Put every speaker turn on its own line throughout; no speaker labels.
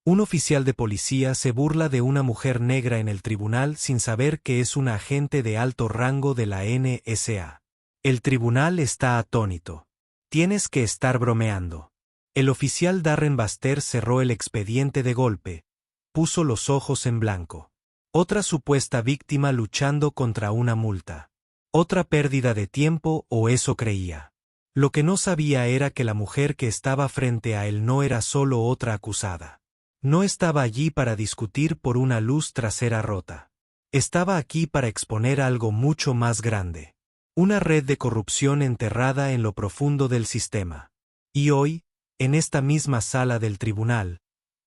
Un oficial de policía se burla de una mujer negra en el tribunal sin saber que es una agente de alto rango de la NSA. El tribunal está atónito. Tienes que estar bromeando. El oficial Darren Baster cerró el expediente de golpe. Puso los ojos en blanco. Otra supuesta víctima luchando contra una multa. Otra pérdida de tiempo, o eso creía. Lo que no sabía era que la mujer que estaba frente a él no era solo otra acusada. No estaba allí para discutir por una luz trasera rota. Estaba aquí para exponer algo mucho más grande. Una red de corrupción enterrada en lo profundo del sistema. Y hoy, en esta misma sala del tribunal,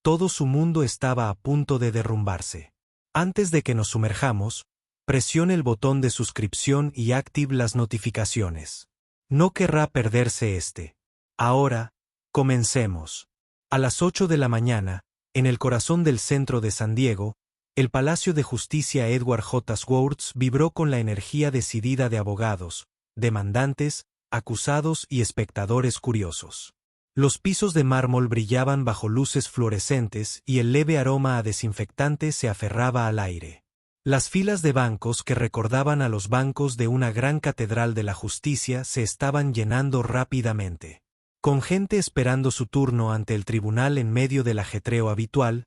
todo su mundo estaba a punto de derrumbarse. Antes de que nos sumerjamos, presione el botón de suscripción y active las notificaciones. No querrá perderse este. Ahora, comencemos. A las 8 de la mañana, en el corazón del centro de San Diego, el Palacio de Justicia Edward J. Swartz vibró con la energía decidida de abogados, demandantes, acusados y espectadores curiosos. Los pisos de mármol brillaban bajo luces fluorescentes y el leve aroma a desinfectante se aferraba al aire. Las filas de bancos que recordaban a los bancos de una gran catedral de la justicia se estaban llenando rápidamente. Con gente esperando su turno ante el tribunal en medio del ajetreo habitual,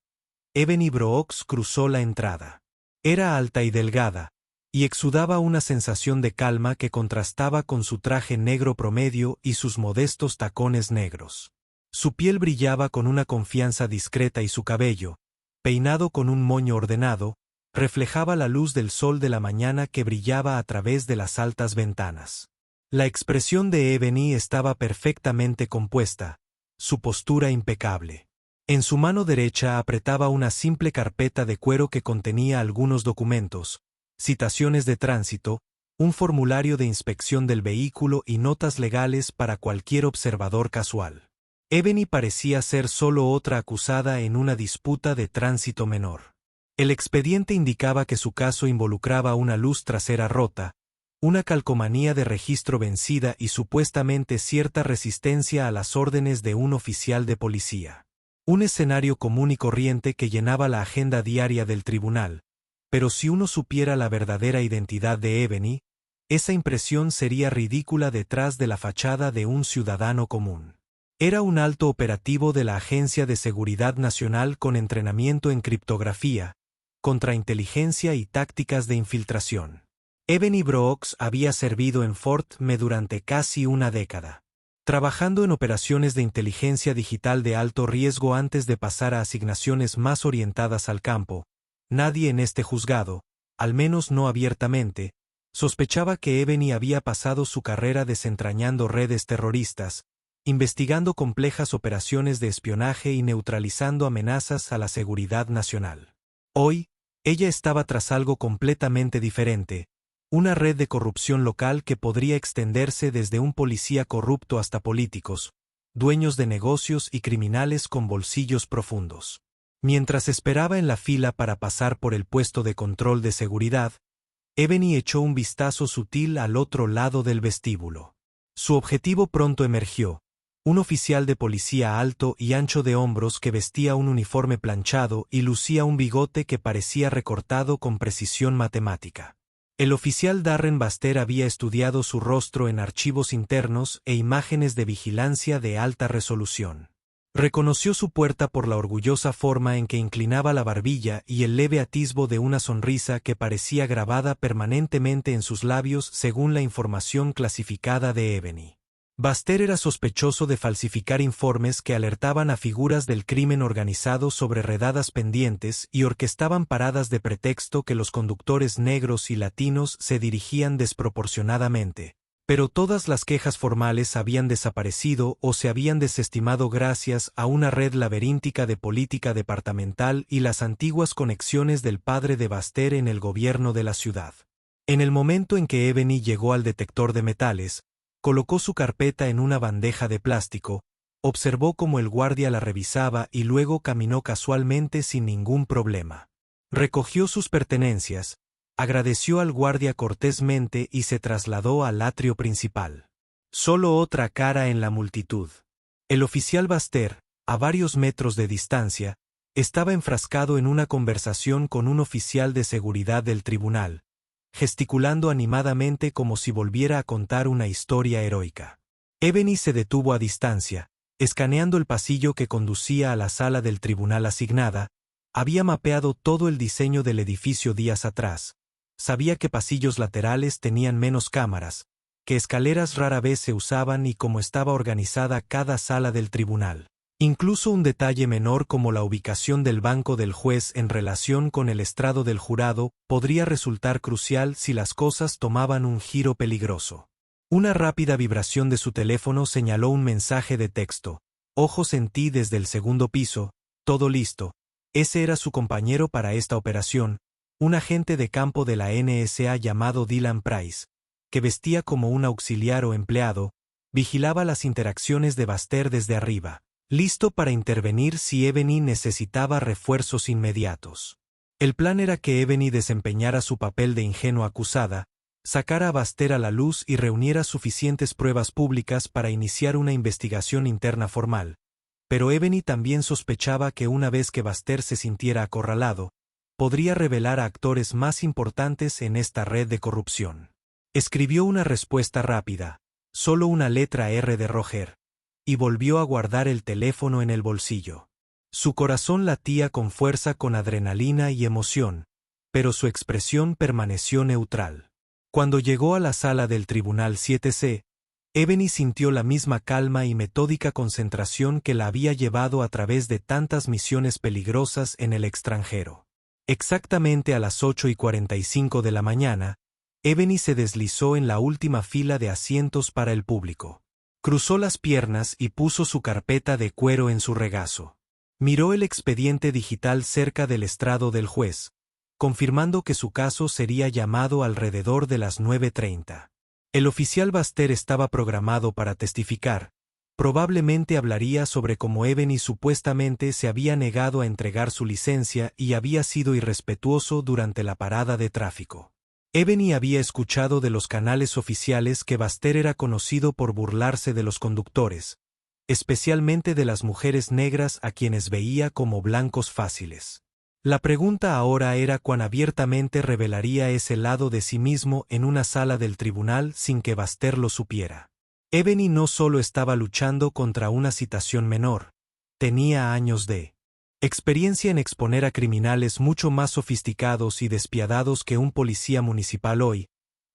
Ebony Brooks cruzó la entrada. Era alta y delgada, y exudaba una sensación de calma que contrastaba con su traje negro promedio y sus modestos tacones negros. Su piel brillaba con una confianza discreta y su cabello, peinado con un moño ordenado, reflejaba la luz del sol de la mañana que brillaba a través de las altas ventanas. La expresión de Ebony estaba perfectamente compuesta, su postura impecable. En su mano derecha apretaba una simple carpeta de cuero que contenía algunos documentos, citaciones de tránsito, un formulario de inspección del vehículo y notas legales para cualquier observador casual. Ebony parecía ser solo otra acusada en una disputa de tránsito menor. El expediente indicaba que su caso involucraba una luz trasera rota, una calcomanía de registro vencida y supuestamente cierta resistencia a las órdenes de un oficial de policía. Un escenario común y corriente que llenaba la agenda diaria del tribunal, pero si uno supiera la verdadera identidad de Ebony, esa impresión sería ridícula detrás de la fachada de un ciudadano común. Era un alto operativo de la Agencia de Seguridad Nacional con entrenamiento en criptografía, contrainteligencia y tácticas de infiltración. Ebony Brooks había servido en Fort Meade durante casi una década, trabajando en operaciones de inteligencia digital de alto riesgo antes de pasar a asignaciones más orientadas al campo. Nadie en este juzgado, al menos no abiertamente, sospechaba que Ebony había pasado su carrera desentrañando redes terroristas, investigando complejas operaciones de espionaje y neutralizando amenazas a la seguridad nacional. Hoy, ella estaba tras algo completamente diferente, una red de corrupción local que podría extenderse desde un policía corrupto hasta políticos, dueños de negocios y criminales con bolsillos profundos. Mientras esperaba en la fila para pasar por el puesto de control de seguridad, Ebony echó un vistazo sutil al otro lado del vestíbulo. Su objetivo pronto emergió, un oficial de policía alto y ancho de hombros que vestía un uniforme planchado y lucía un bigote que parecía recortado con precisión matemática. El oficial Darren Baster había estudiado su rostro en archivos internos e imágenes de vigilancia de alta resolución. Reconoció su puerta por la orgullosa forma en que inclinaba la barbilla y el leve atisbo de una sonrisa que parecía grabada permanentemente en sus labios según la información clasificada de Ebony. Baster era sospechoso de falsificar informes que alertaban a figuras del crimen organizado sobre redadas pendientes y orquestaban paradas de pretexto que los conductores negros y latinos se dirigían desproporcionadamente. Pero todas las quejas formales habían desaparecido o se habían desestimado gracias a una red laberíntica de política departamental y las antiguas conexiones del padre de Baster en el gobierno de la ciudad. En el momento en que Ebony llegó al detector de metales, colocó su carpeta en una bandeja de plástico, observó cómo el guardia la revisaba y luego caminó casualmente sin ningún problema. Recogió sus pertenencias, agradeció al guardia cortésmente y se trasladó al atrio principal. Solo otra cara en la multitud. El oficial Baster, a varios metros de distancia, Estaba enfrascado en una conversación con un oficial de seguridad del tribunal, gesticulando animadamente como si volviera a contar una historia heroica. Ebony se detuvo a distancia, escaneando el pasillo que conducía a la sala del tribunal asignada. Había mapeado todo el diseño del edificio días atrás. Sabía que pasillos laterales tenían menos cámaras, que escaleras rara vez se usaban y cómo estaba organizada cada sala del tribunal. Incluso un detalle menor como la ubicación del banco del juez en relación con el estrado del jurado podría resultar crucial si las cosas tomaban un giro peligroso. Una rápida vibración de su teléfono señaló un mensaje de texto. Ojos en ti desde el segundo piso, todo listo. Ese era su compañero para esta operación, un agente de campo de la NSA llamado Dylan Price, que vestía como un auxiliar o empleado, vigilaba las interacciones de Baxter desde arriba, listo para intervenir si Ebony necesitaba refuerzos inmediatos. El plan era que Ebony desempeñara su papel de ingenua acusada, sacara a Baxter a la luz y reuniera suficientes pruebas públicas para iniciar una investigación interna formal. Pero Ebony también sospechaba que una vez que Baxter se sintiera acorralado, podría revelar a actores más importantes en esta red de corrupción. Escribió una respuesta rápida, solo una letra R de Roger, y volvió a guardar el teléfono en el bolsillo. Su corazón latía con fuerza con adrenalina y emoción, pero su expresión permaneció neutral. Cuando llegó a la sala del Tribunal 7C, Ebony sintió la misma calma y metódica concentración que la había llevado a través de tantas misiones peligrosas en el extranjero. Exactamente a las 8:45 de la mañana, Ebony se deslizó en la última fila de asientos para el público. Cruzó las piernas y puso su carpeta de cuero en su regazo. Miró el expediente digital cerca del estrado del juez, confirmando que su caso sería llamado alrededor de las 9:30. El oficial Baxter estaba programado para testificar. Probablemente hablaría sobre cómo Ebony supuestamente se había negado a entregar su licencia y había sido irrespetuoso durante la parada de tráfico. Ebony había escuchado de los canales oficiales que Baxter era conocido por burlarse de los conductores, especialmente de las mujeres negras a quienes veía como blancos fáciles. La pregunta ahora era cuán abiertamente revelaría ese lado de sí mismo en una sala del tribunal sin que Baxter lo supiera. Ebony no solo estaba luchando contra una citación menor, tenía años de experiencia en exponer a criminales mucho más sofisticados y despiadados que un policía municipal hoy.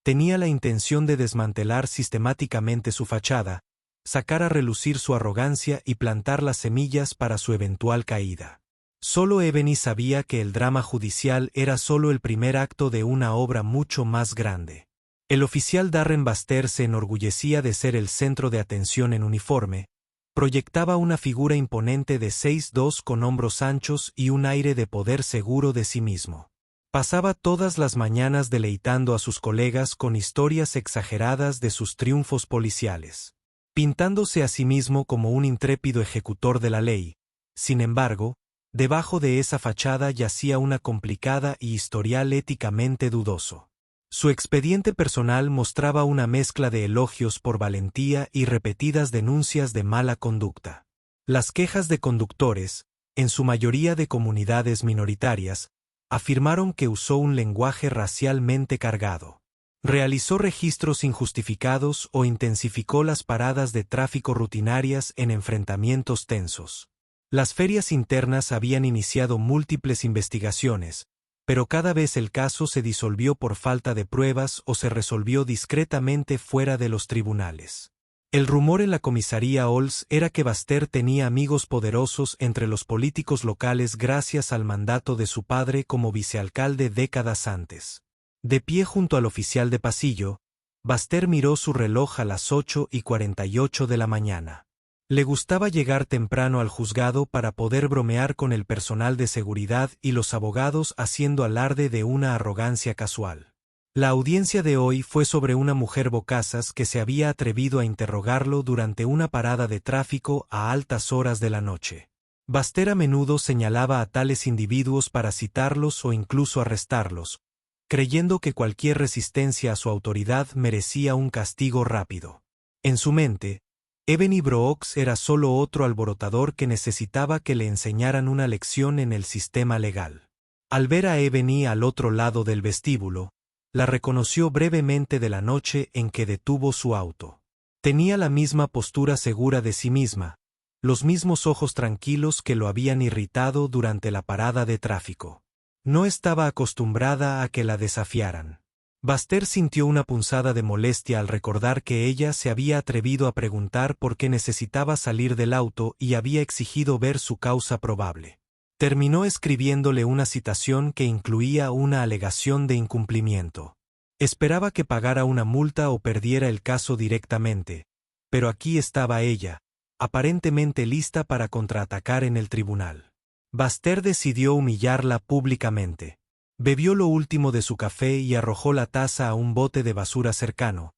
Tenía la intención de desmantelar sistemáticamente su fachada, sacar a relucir su arrogancia y plantar las semillas para su eventual caída. Solo Ebony sabía que el drama judicial era solo el primer acto de una obra mucho más grande. El oficial Darren Baxter se enorgullecía de ser el centro de atención en uniforme. Proyectaba una figura imponente de 6'2" con hombros anchos y un aire de poder seguro de sí mismo. Pasaba todas las mañanas deleitando a sus colegas con historias exageradas de sus triunfos policiales, pintándose a sí mismo como un intrépido ejecutor de la ley. Sin embargo, debajo de esa fachada yacía una complicada y historial éticamente dudoso. Su expediente personal mostraba una mezcla de elogios por valentía y repetidas denuncias de mala conducta. Las quejas de conductores, en su mayoría de comunidades minoritarias, afirmaron que usó un lenguaje racialmente cargado. Realizó registros injustificados o intensificó las paradas de tráfico rutinarias en enfrentamientos tensos. Las ferias internas habían iniciado múltiples investigaciones, pero cada vez el caso se disolvió por falta de pruebas o se resolvió discretamente fuera de los tribunales. El rumor en la comisaría Olds era que Baxter tenía amigos poderosos entre los políticos locales gracias al mandato de su padre como vicealcalde décadas antes. De pie junto al oficial de pasillo, Baxter miró su reloj a las 8:48 de la mañana. Le gustaba llegar temprano al juzgado para poder bromear con el personal de seguridad y los abogados haciendo alarde de una arrogancia casual. La audiencia de hoy fue sobre una mujer bocazas que se había atrevido a interrogarlo durante una parada de tráfico a altas horas de la noche. Baxter a menudo señalaba a tales individuos para citarlos o incluso arrestarlos, creyendo que cualquier resistencia a su autoridad merecía un castigo rápido. En su mente, Ebony Brooks era solo otro alborotador que necesitaba que le enseñaran una lección en el sistema legal. Al ver a Ebony al otro lado del vestíbulo, la reconoció brevemente de la noche en que detuvo su auto. Tenía la misma postura segura de sí misma, los mismos ojos tranquilos que lo habían irritado durante la parada de tráfico. No estaba acostumbrada a que la desafiaran. Baxter sintió una punzada de molestia al recordar que ella se había atrevido a preguntar por qué necesitaba salir del auto y había exigido ver su causa probable. Terminó escribiéndole una citación que incluía una alegación de incumplimiento. Esperaba que pagara una multa o perdiera el caso directamente, pero aquí estaba ella, aparentemente lista para contraatacar en el tribunal. Baxter decidió humillarla públicamente. Bebió lo último de su café y arrojó la taza a un bote de basura cercano,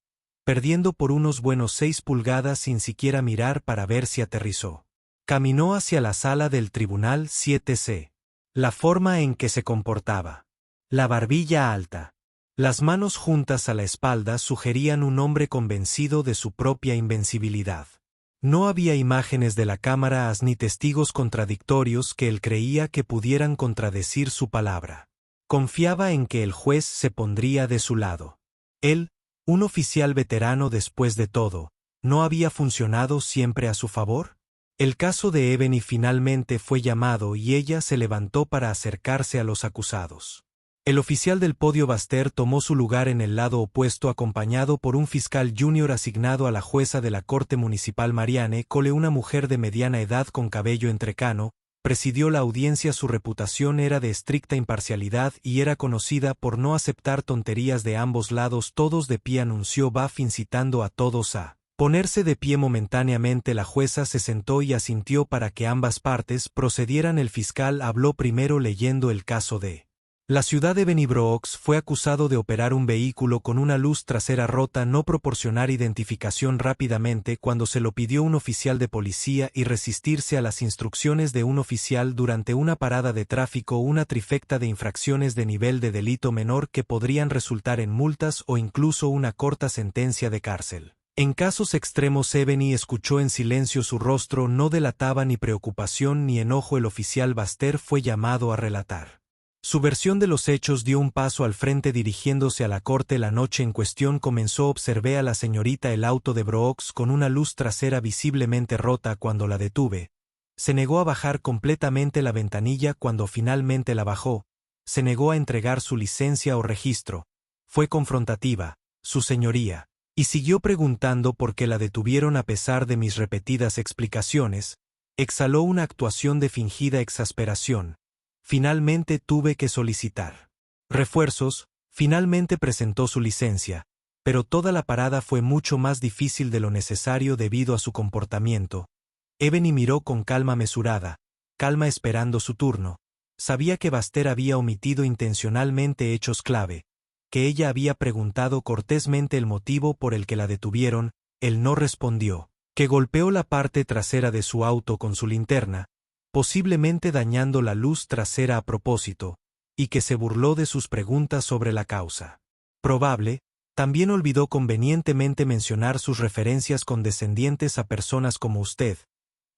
perdiendo por unos buenos 6 pulgadas sin siquiera mirar para ver si aterrizó. Caminó hacia la sala del tribunal 7C. La forma en que se comportaba. La barbilla alta. Las manos juntas a la espalda sugerían un hombre convencido de su propia invencibilidad. No había imágenes de la cámara ni testigos contradictorios que él creía que pudieran contradecir su palabra. Confiaba en que el juez se pondría de su lado. Él, un oficial veterano después de todo, ¿no había funcionado siempre a su favor? El caso de Ebony finalmente fue llamado y ella se levantó para acercarse a los acusados. El oficial del podio Baxter tomó su lugar en el lado opuesto acompañado por un fiscal junior asignado a la jueza de la Corte Municipal Marianne Cole, una mujer de mediana edad con cabello entrecano. Presidió la audiencia. Su reputación era de estricta imparcialidad y era conocida por no aceptar tonterías de ambos lados. Todos de pie, anunció Buff, incitando a todos a ponerse de pie momentáneamente. La jueza se sentó y asintió para que ambas partes procedieran. El fiscal habló primero leyendo el caso de la ciudad de Ebony Brooks. Fue acusado de operar un vehículo con una luz trasera rota, no proporcionar identificación rápidamente cuando se lo pidió un oficial de policía y resistirse a las instrucciones de un oficial durante una parada de tráfico. Una trifecta de infracciones de nivel de delito menor que podrían resultar en multas o incluso una corta sentencia de cárcel. En casos extremos, Ebony escuchó en silencio. Su rostro no delataba ni preocupación ni enojo. El oficial Baxter fue llamado a relatar su versión de los hechos. Dio un paso al frente dirigiéndose a la corte. La noche en cuestión comenzó. Observé a la señorita el auto de Brooks con una luz trasera visiblemente rota. Cuando la detuve, se negó a bajar completamente la ventanilla. Cuando finalmente la bajó, se negó a entregar su licencia o registro. Fue confrontativa, su señoría, y siguió preguntando por qué la detuvieron a pesar de mis repetidas explicaciones. Exhaló una actuación de fingida exasperación. Finalmente tuve que solicitar refuerzos. Finalmente presentó su licencia, pero toda la parada fue mucho más difícil de lo necesario debido a su comportamiento. Ebony miró con calma mesurada, calma esperando su turno. Sabía que Baxter había omitido intencionalmente hechos clave, que ella había preguntado cortésmente el motivo por el que la detuvieron. Él no respondió, que golpeó la parte trasera de su auto con su linterna, posiblemente dañando la luz trasera a propósito, y que se burló de sus preguntas sobre la causa. Probable. También olvidó convenientemente mencionar sus referencias condescendientes a personas como usted,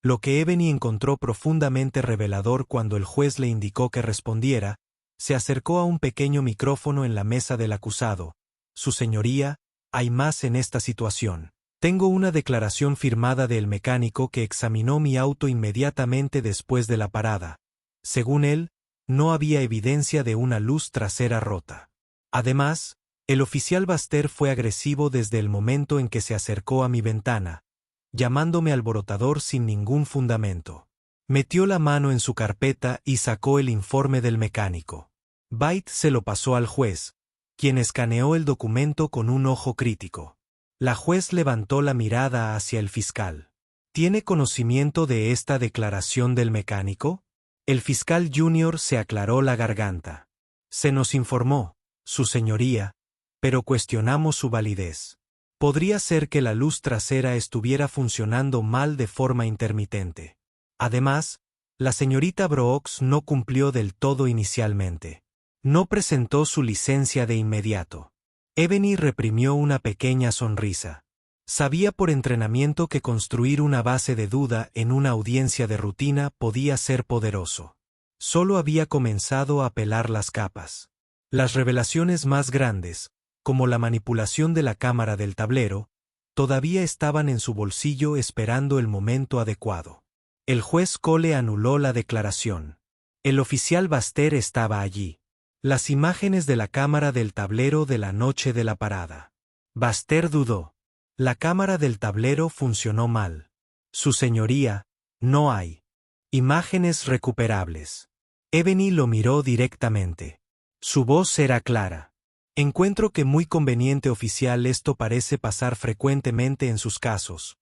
lo que Ebony encontró profundamente revelador. Cuando el juez le indicó que respondiera, se acercó a un pequeño micrófono en la mesa del acusado. Su señoría, hay más en esta situación. Tengo una declaración firmada del mecánico que examinó mi auto inmediatamente después de la parada. Según él, no había evidencia de una luz trasera rota. Además, el oficial Baxter fue agresivo desde el momento en que se acercó a mi ventana, llamándome alborotador sin ningún fundamento. Metió la mano en su carpeta y sacó el informe del mecánico. Byte se lo pasó al juez, quien escaneó el documento con un ojo crítico. La juez levantó la mirada hacia el fiscal. ¿Tiene conocimiento de esta declaración del mecánico? El fiscal junior se aclaró la garganta. Se nos informó, su señoría, pero cuestionamos su validez. Podría ser que la luz trasera estuviera funcionando mal de forma intermitente. Además, la señorita Brooks no cumplió del todo inicialmente. No presentó su licencia de inmediato. Ebony reprimió una pequeña sonrisa. Sabía por entrenamiento que construir una base de duda en una audiencia de rutina podía ser poderoso. Solo había comenzado a pelar las capas. Las revelaciones más grandes, como la manipulación de la cámara del tablero, todavía estaban en su bolsillo esperando el momento adecuado. El juez Cole anuló la declaración. El oficial Baster estaba allí. Las imágenes de la cámara del tablero de la noche de la parada. Baster dudó. La cámara del tablero funcionó mal. Su señoría, no hay imágenes recuperables. Ebony lo miró directamente. Su voz era clara. Encuentro que muy conveniente oficial, esto parece pasar frecuentemente en sus casos.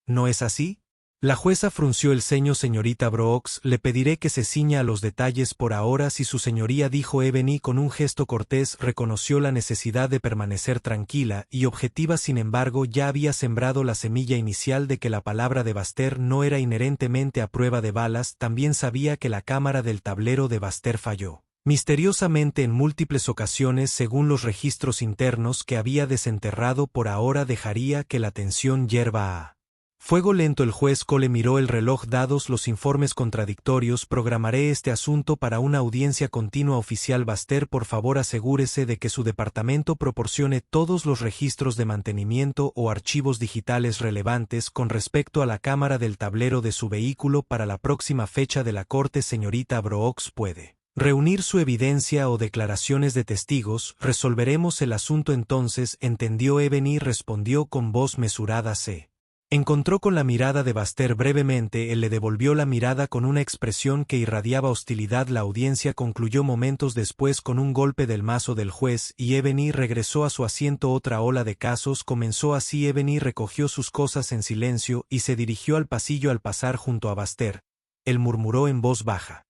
¿No es así? La jueza frunció el ceño. Señorita Brooks, le pediré que se ciña a los detalles por ahora. Si su señoría, dijo Ebony con un gesto cortés, reconoció la necesidad de permanecer tranquila y objetiva. Sin embargo, ya había sembrado la semilla inicial de que la palabra de Baster no era inherentemente a prueba de balas. También sabía que la cámara del tablero de Baster falló misteriosamente en múltiples ocasiones según los registros internos que había desenterrado. Por ahora dejaría que la tensión hierva a fuego lento. El juez Cole miró el reloj. Dados los informes contradictorios, programaré este asunto para una audiencia continua. Oficial Baster, por favor asegúrese de que su departamento proporcione todos los registros de mantenimiento o archivos digitales relevantes con respecto a la cámara del tablero de su vehículo para la próxima fecha de la corte. Señorita Brooks puede reunir su evidencia o declaraciones de testigos. Resolveremos el asunto entonces, entendió. Ebony respondió con voz mesurada. Se encontró con la mirada de Baster brevemente. Él le devolvió la mirada con una expresión que irradiaba hostilidad. La audiencia concluyó momentos después con un golpe del mazo del juez y Ebony regresó a su asiento. Otra ola de casos comenzó así. Ebony recogió sus cosas en silencio y se dirigió al pasillo. Al pasar junto a Baster, él murmuró en voz baja: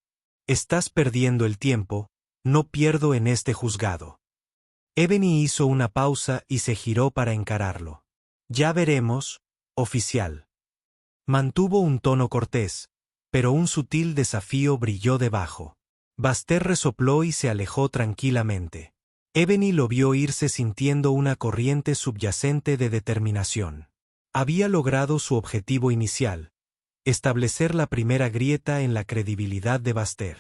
«Estás perdiendo el tiempo, no pierdo en este juzgado». Ebony hizo una pausa y se giró para encararlo. «Ya veremos, oficial». Mantuvo un tono cortés, pero un sutil desafío brilló debajo. Baster resopló y se alejó tranquilamente. Ebony lo vio irse sintiendo una corriente subyacente de determinación. Había logrado su objetivo inicial: establecer la primera grieta en la credibilidad de Baster.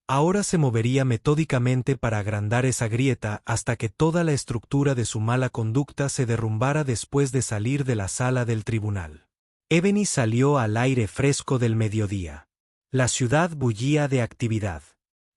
Ahora se movería metódicamente para agrandar esa grieta hasta que toda la estructura de su mala conducta se derrumbara después de salir de la sala del tribunal. Ebony salió al aire fresco del mediodía. La ciudad bullía de actividad.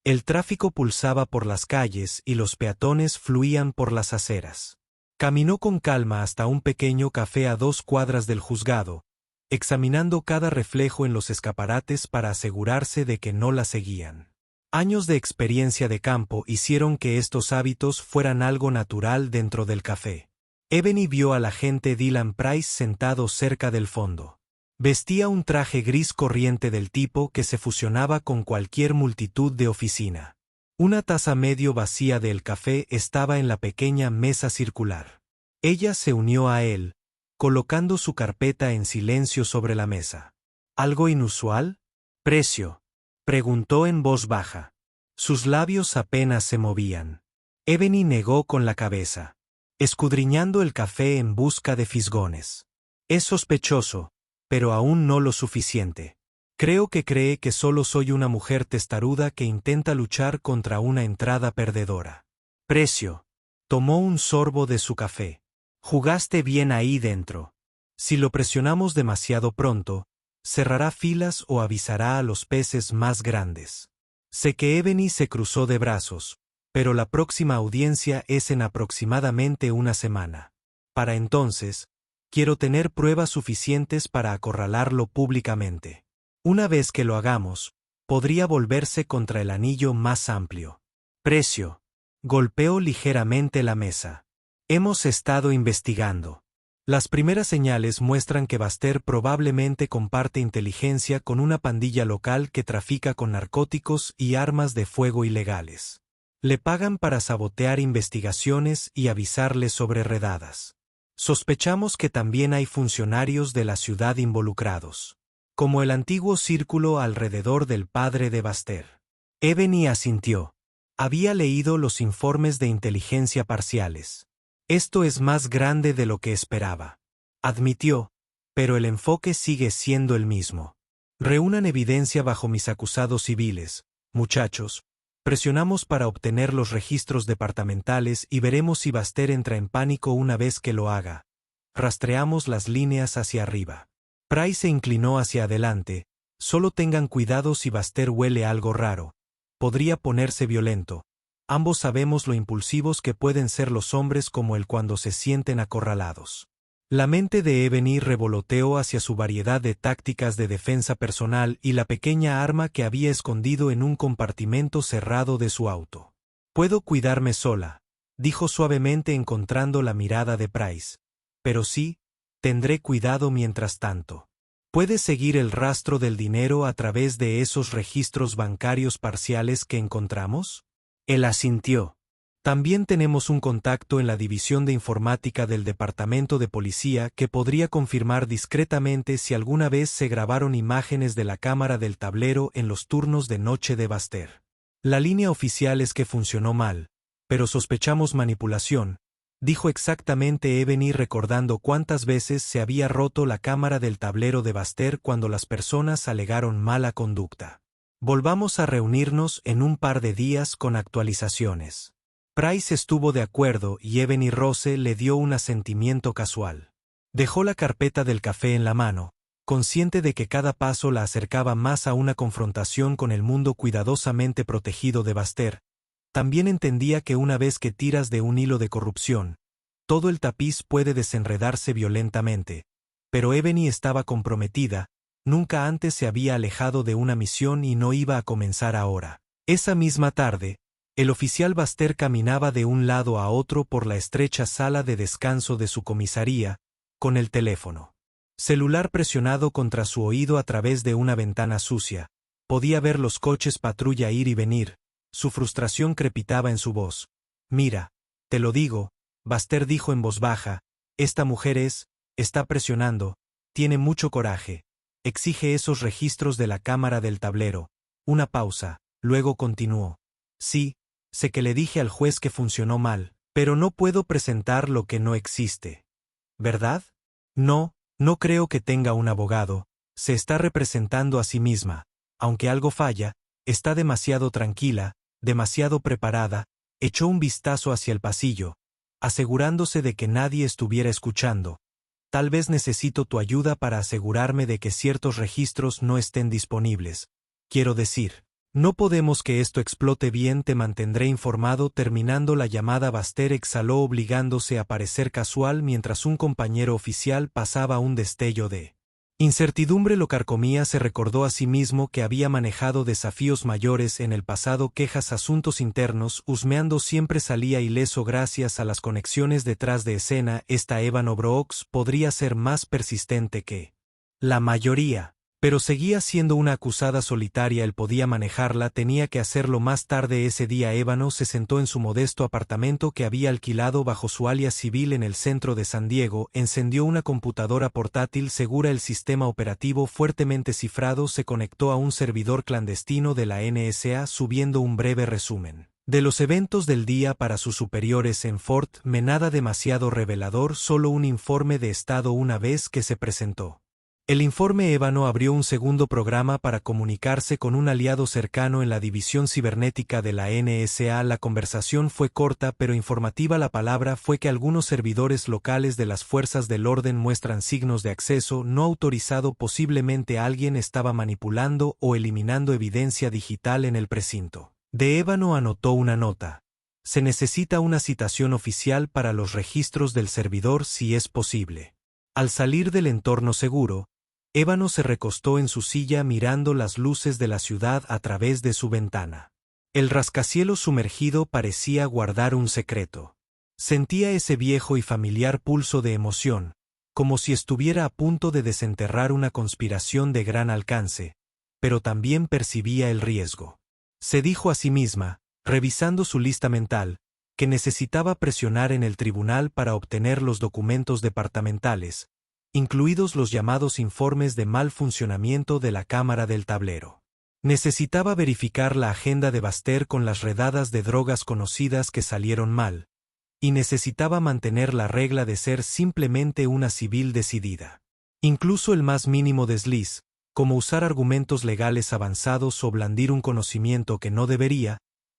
El tráfico pulsaba por las calles y los peatones fluían por las aceras. Caminó con calma hasta un pequeño café a 2 cuadras del juzgado, examinando cada reflejo en los escaparates para asegurarse de que no la seguían. Años de experiencia de campo hicieron que estos hábitos fueran algo natural dentro del café. Ebony vio al agente Dylan Price sentado cerca del fondo. Vestía un traje gris corriente del tipo que se fusionaba con cualquier multitud de oficina. Una taza medio vacía del café estaba en la pequeña mesa circular. Ella se unió a él, colocando su carpeta en silencio sobre la mesa. ¿Algo inusual? ¿Precio?, preguntó en voz baja. Sus labios apenas se movían. Ebony negó con la cabeza, escudriñando el café en busca de fisgones. Es sospechoso, pero aún no lo suficiente. Creo que cree que solo soy una mujer testaruda que intenta luchar contra una entrada perdedora. Precio. Tomó un sorbo de su café. Jugaste bien ahí dentro. Si lo presionamos demasiado pronto, cerrará filas o avisará a los peces más grandes. Sé que Ebony se cruzó de brazos, pero la próxima audiencia es en aproximadamente una semana. Para entonces, quiero tener pruebas suficientes para acorralarlo públicamente. Una vez que lo hagamos, podría volverse contra el anillo más amplio. Precio. Golpeó ligeramente la mesa. Hemos estado investigando. Las primeras señales muestran que Baster probablemente comparte inteligencia con una pandilla local que trafica con narcóticos y armas de fuego ilegales. Le pagan para sabotear investigaciones y avisarle sobre redadas. Sospechamos que también hay funcionarios de la ciudad involucrados, como el antiguo círculo alrededor del padre de Baster. Ebony asintió. Había leído los informes de inteligencia parciales. Esto es más grande de lo que esperaba. admitió, pero el enfoque sigue siendo el mismo. Reúnan evidencia bajo mis acusados civiles, muchachos. Presionamos para obtener los registros departamentales y veremos si Baster entra en pánico una vez que lo haga. Rastreamos las líneas hacia arriba. Price se inclinó hacia adelante. Solo tengan cuidado si Baster huele algo raro. Podría ponerse violento. Ambos sabemos lo impulsivos que pueden ser los hombres como él cuando se sienten acorralados. La mente de Ebony revoloteó hacia su variedad de tácticas de defensa personal y la pequeña arma que había escondido en un compartimento cerrado de su auto. «Puedo cuidarme sola», dijo suavemente encontrando la mirada de Price. «Pero sí, tendré cuidado mientras tanto. ¿Puedes seguir el rastro del dinero a través de esos registros bancarios parciales que encontramos?» Él asintió. También tenemos un contacto en la división de informática del Departamento de Policía que podría confirmar discretamente si alguna vez se grabaron imágenes de la cámara del tablero en los turnos de noche de Baster. La línea oficial es que funcionó mal, pero sospechamos manipulación, dijo exactamente Ebony recordando cuántas veces se había roto la cámara del tablero de Baster cuando las personas alegaron mala conducta. Volvamos a reunirnos en un par de días con actualizaciones. Price estuvo de acuerdo y Ebony Rose le dio un asentimiento casual. Dejó la carpeta del café en la mano, consciente de que cada paso la acercaba más a una confrontación con el mundo cuidadosamente protegido de Baster. También entendía que una vez que tiras de un hilo de corrupción, todo el tapiz puede desenredarse violentamente. Pero Ebony estaba comprometida, nunca antes se había alejado de una misión y no iba a comenzar ahora. Esa misma tarde, el oficial Baster caminaba de un lado a otro por la estrecha sala de descanso de su comisaría, con el teléfono celular presionado contra su oído a través de una ventana sucia. Podía ver los coches patrulla ir y venir. Su frustración crepitaba en su voz. «Mira, te lo digo», Baster dijo en voz baja, «esta mujer está presionando, tiene mucho coraje. Exige esos registros de la cámara del tablero». Una pausa, luego continuó. «Sí, sé que le dije al juez que funcionó mal, pero no puedo presentar lo que no existe. ¿Verdad? No creo que tenga un abogado. Se está representando a sí misma. Aunque algo falla, está demasiado tranquila, demasiado preparada». Echó un vistazo hacia el pasillo, asegurándose de que nadie estuviera escuchando. «Tal vez necesito tu ayuda para asegurarme de que ciertos registros no estén disponibles. Quiero decir, no podemos que esto explote bien, te mantendré informado». Terminando la llamada, Baster exhaló obligándose a parecer casual mientras un compañero oficial pasaba un destello de incertidumbre lo carcomía. Se recordó a sí mismo que había manejado desafíos mayores en el pasado, quejas, asuntos internos, husmeando siempre salía ileso gracias a las conexiones detrás de escena. Esta Evan Brooks podría ser más persistente que la mayoría. Pero seguía siendo una acusada solitaria. Él podía manejarla, tenía que hacerlo. Más tarde ese día Ébano se sentó en su modesto apartamento que había alquilado bajo su alias civil en el centro de San Diego, encendió una computadora portátil segura, el sistema operativo fuertemente cifrado, se conectó a un servidor clandestino de la NSA subiendo un breve resumen de los eventos del día para sus superiores en Fort Meade. Nada demasiado revelador, solo un informe de estado. Una vez que se presentó el informe, Ébano abrió un segundo programa para comunicarse con un aliado cercano en la división cibernética de la NSA. La conversación fue corta pero informativa. La palabra fue que algunos servidores locales de las fuerzas del orden muestran signos de acceso no autorizado. Posiblemente alguien estaba manipulando o eliminando evidencia digital en el precinto. De Ébano anotó una nota. Se necesita una citación oficial para los registros del servidor si es posible. Al salir del entorno seguro, Ébano se recostó en su silla mirando las luces de la ciudad a través de su ventana. El rascacielos sumergido parecía guardar un secreto. Sentía ese viejo y familiar pulso de emoción, como si estuviera a punto de desenterrar una conspiración de gran alcance, pero también percibía el riesgo. Se dijo a sí misma, revisando su lista mental, que necesitaba presionar en el tribunal para obtener los documentos departamentales, incluidos los llamados informes de mal funcionamiento de la cámara del tablero. Necesitaba verificar la agenda de Baster con las redadas de drogas conocidas que salieron mal, y necesitaba mantener la regla de ser simplemente una civil decidida. Incluso el más mínimo desliz, como usar argumentos legales avanzados o blandir un conocimiento que no debería,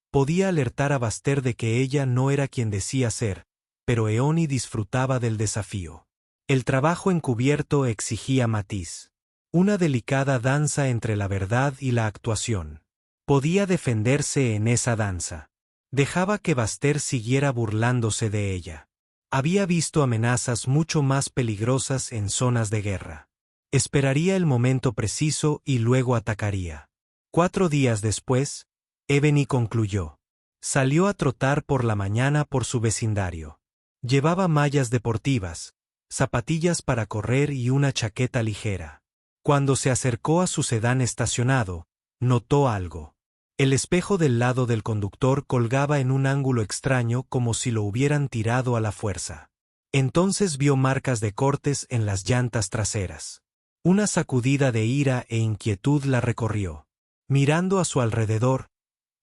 podía alertar a Baster de que ella no era quien decía ser, pero Eoni disfrutaba del desafío. El trabajo encubierto exigía matiz. Una delicada danza entre la verdad y la actuación. Podía defenderse en esa danza. Dejaba que Baster siguiera burlándose de ella. Había visto amenazas mucho más peligrosas en zonas de guerra. Esperaría el momento preciso y luego atacaría. 4 días después, Ebony concluyó. Salió a trotar por la mañana por su vecindario. Llevaba mallas deportivas, zapatillas para correr y una chaqueta ligera. Cuando se acercó a su sedán estacionado, notó algo. El espejo del lado del conductor colgaba en un ángulo extraño como si lo hubieran tirado a la fuerza. Entonces vio marcas de cortes en las llantas traseras. Una sacudida de ira e inquietud la recorrió. Mirando a su alrededor,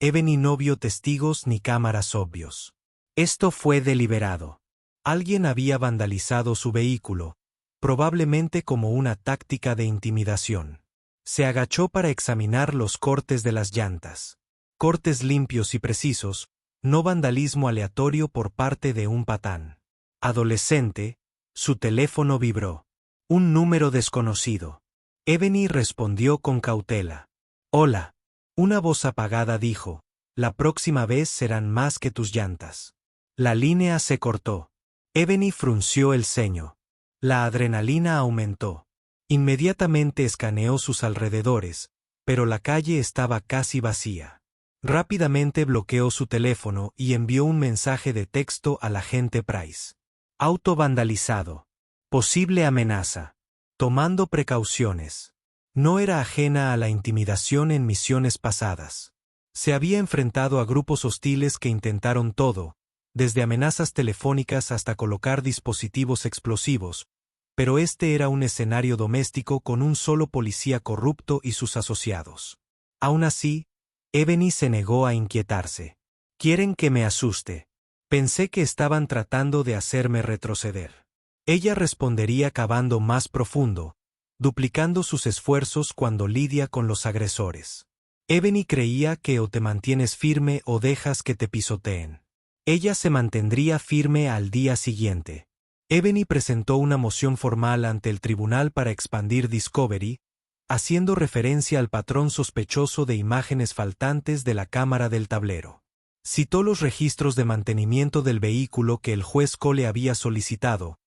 Ebony no vio testigos ni cámaras obvios. Esto fue deliberado. Alguien había vandalizado su vehículo, probablemente como una táctica de intimidación. Se agachó para examinar los cortes de las llantas. Cortes limpios y precisos, no vandalismo aleatorio por parte de un patán. Adolescente, su teléfono vibró. Un número desconocido. Ebony respondió con cautela. Hola. Una voz apagada dijo, la próxima vez serán más que tus llantas. La línea se cortó. Ebony frunció el ceño. La adrenalina aumentó. Inmediatamente escaneó sus alrededores, pero la calle estaba casi vacía. Rápidamente bloqueó su teléfono y envió un mensaje de texto al agente Price. Auto vandalizado. Posible amenaza. Tomando precauciones. No era ajena a la intimidación en misiones pasadas. Se había enfrentado a grupos hostiles que intentaron todo, desde amenazas telefónicas hasta colocar dispositivos explosivos, pero este era un escenario doméstico con un solo policía corrupto y sus asociados. Aún así, Ebony se negó a inquietarse. «Quieren que me asuste. Pensé que estaban tratando de hacerme retroceder». Ella respondería cavando más profundo, duplicando sus esfuerzos cuando lidia con los agresores. Ebony creía que o te mantienes firme o dejas que te pisoteen. Ella se mantendría firme al día siguiente. Ebony presentó una moción formal ante el tribunal para expandir Discovery, haciendo referencia al patrón sospechoso de imágenes faltantes de la cámara del tablero. Citó los registros de mantenimiento del vehículo que el juez Cole había solicitado,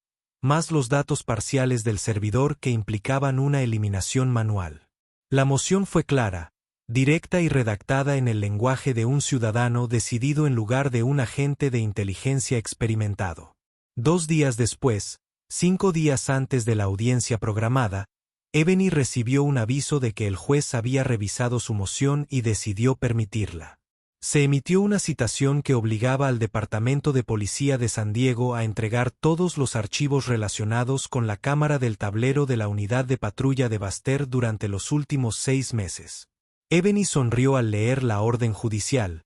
más los datos parciales del servidor que implicaban una eliminación manual. La moción fue clara, directa y redactada en el lenguaje de un ciudadano decidido en lugar de un agente de inteligencia experimentado. 2 días después, 5 días antes de la audiencia programada, Ebony recibió un aviso de que el juez había revisado su moción y decidió permitirla. Se emitió una citación que obligaba al Departamento de Policía de San Diego a entregar todos los archivos relacionados con la cámara del tablero de la unidad de patrulla de Baster durante los últimos 6 meses. Ebony sonrió al leer la orden judicial.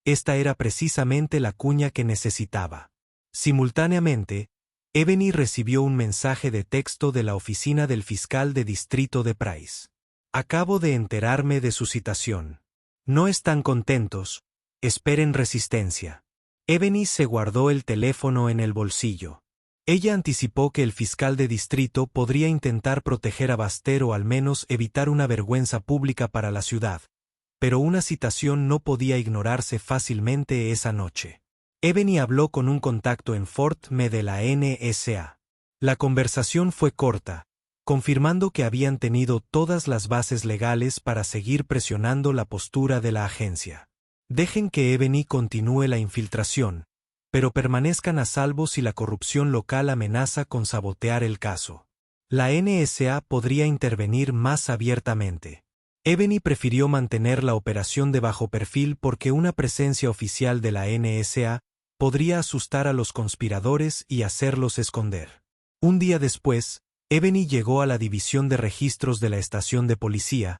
Esta era precisamente la cuña que necesitaba. Simultáneamente, Ebony recibió un mensaje de texto de la oficina del fiscal de distrito de Price. Acabo de enterarme de su citación. No están contentos, esperen resistencia. Ebony se guardó el teléfono en el bolsillo. Ella anticipó que el fiscal de distrito podría intentar proteger a Baster o al menos evitar una vergüenza pública para la ciudad, pero una citación no podía ignorarse fácilmente esa noche. Ebony habló con un contacto en Fort Meade de la NSA. La conversación fue corta, confirmando que habían tenido todas las bases legales para seguir presionando la postura de la agencia. Dejen que Ebony continúe la infiltración, pero permanezcan a salvo si la corrupción local amenaza con sabotear el caso. La NSA podría intervenir más abiertamente. Ebony prefirió mantener la operación de bajo perfil porque una presencia oficial de la NSA podría asustar a los conspiradores y hacerlos esconder. Un día después, Ebony llegó a la división de registros de la estación de policía,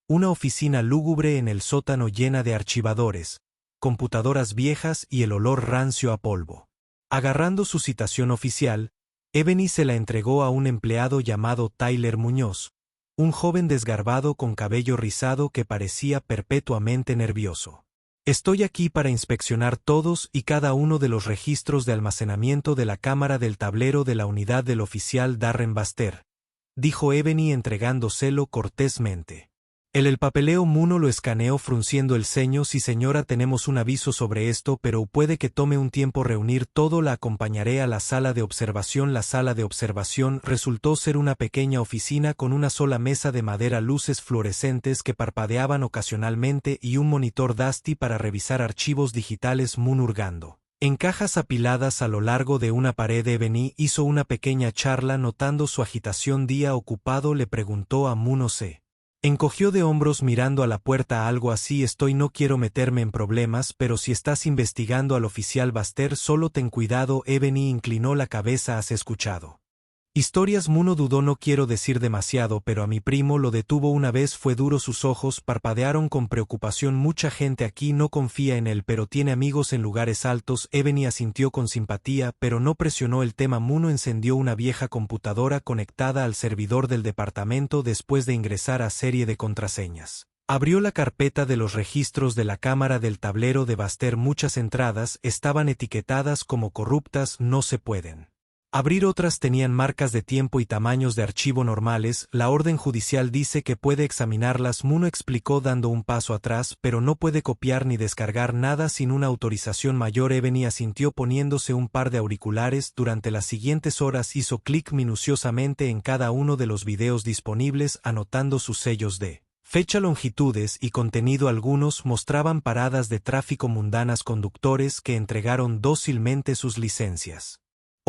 una oficina lúgubre en el sótano llena de archivadores, computadoras viejas y el olor rancio a polvo. Agarrando su citación oficial, Ebony se la entregó a un empleado llamado Tyler Muñoz, un joven desgarbado con cabello rizado que parecía perpetuamente nervioso. Estoy aquí para inspeccionar todos y cada uno de los registros de almacenamiento de la cámara del tablero de la unidad del oficial Darren Baster, dijo Ebony entregándoselo cortésmente. El papeleo Muno lo escaneó frunciendo el ceño. Sí señora, tenemos un aviso sobre esto, pero puede que tome un tiempo reunir todo. La acompañaré a la sala de observación. La sala de observación resultó ser una pequeña oficina con una sola mesa de madera, luces fluorescentes que parpadeaban ocasionalmente y un monitor Dusty para revisar archivos digitales. Moon hurgando en cajas apiladas a lo largo de una pared. Ebony hizo una pequeña charla. Notando su agitación, día ocupado, le preguntó a Moon. Se encogió de hombros mirando a la puerta. Algo así. No quiero meterme en problemas, pero si estás investigando al oficial Baster, solo ten cuidado. Ebony inclinó la cabeza. ¿Has escuchado historias? Muno dudó. No quiero decir demasiado, pero a mi primo lo detuvo una vez. Fue duro. Sus ojos parpadearon con preocupación. Mucha gente aquí no confía en él, pero tiene amigos en lugares altos. Ebony asintió con simpatía, pero no presionó el tema. Muno encendió una vieja computadora conectada al servidor del departamento después de ingresar a serie de contraseñas. Abrió la carpeta de los registros de la cámara del tablero de Baster. Muchas entradas estaban etiquetadas como corruptas. No se pueden abrir. Otras tenían marcas de tiempo y tamaños de archivo normales. La orden judicial dice que puede examinarlas. Muno explicó dando un paso atrás, pero no puede copiar ni descargar nada sin una autorización mayor. Ebony asintió poniéndose un par de auriculares. Durante las siguientes horas hizo clic minuciosamente en cada uno de los videos disponibles, anotando sus sellos de fecha, longitudes y contenido. Algunos mostraban paradas de tráfico mundanas, conductores que entregaron dócilmente sus licencias.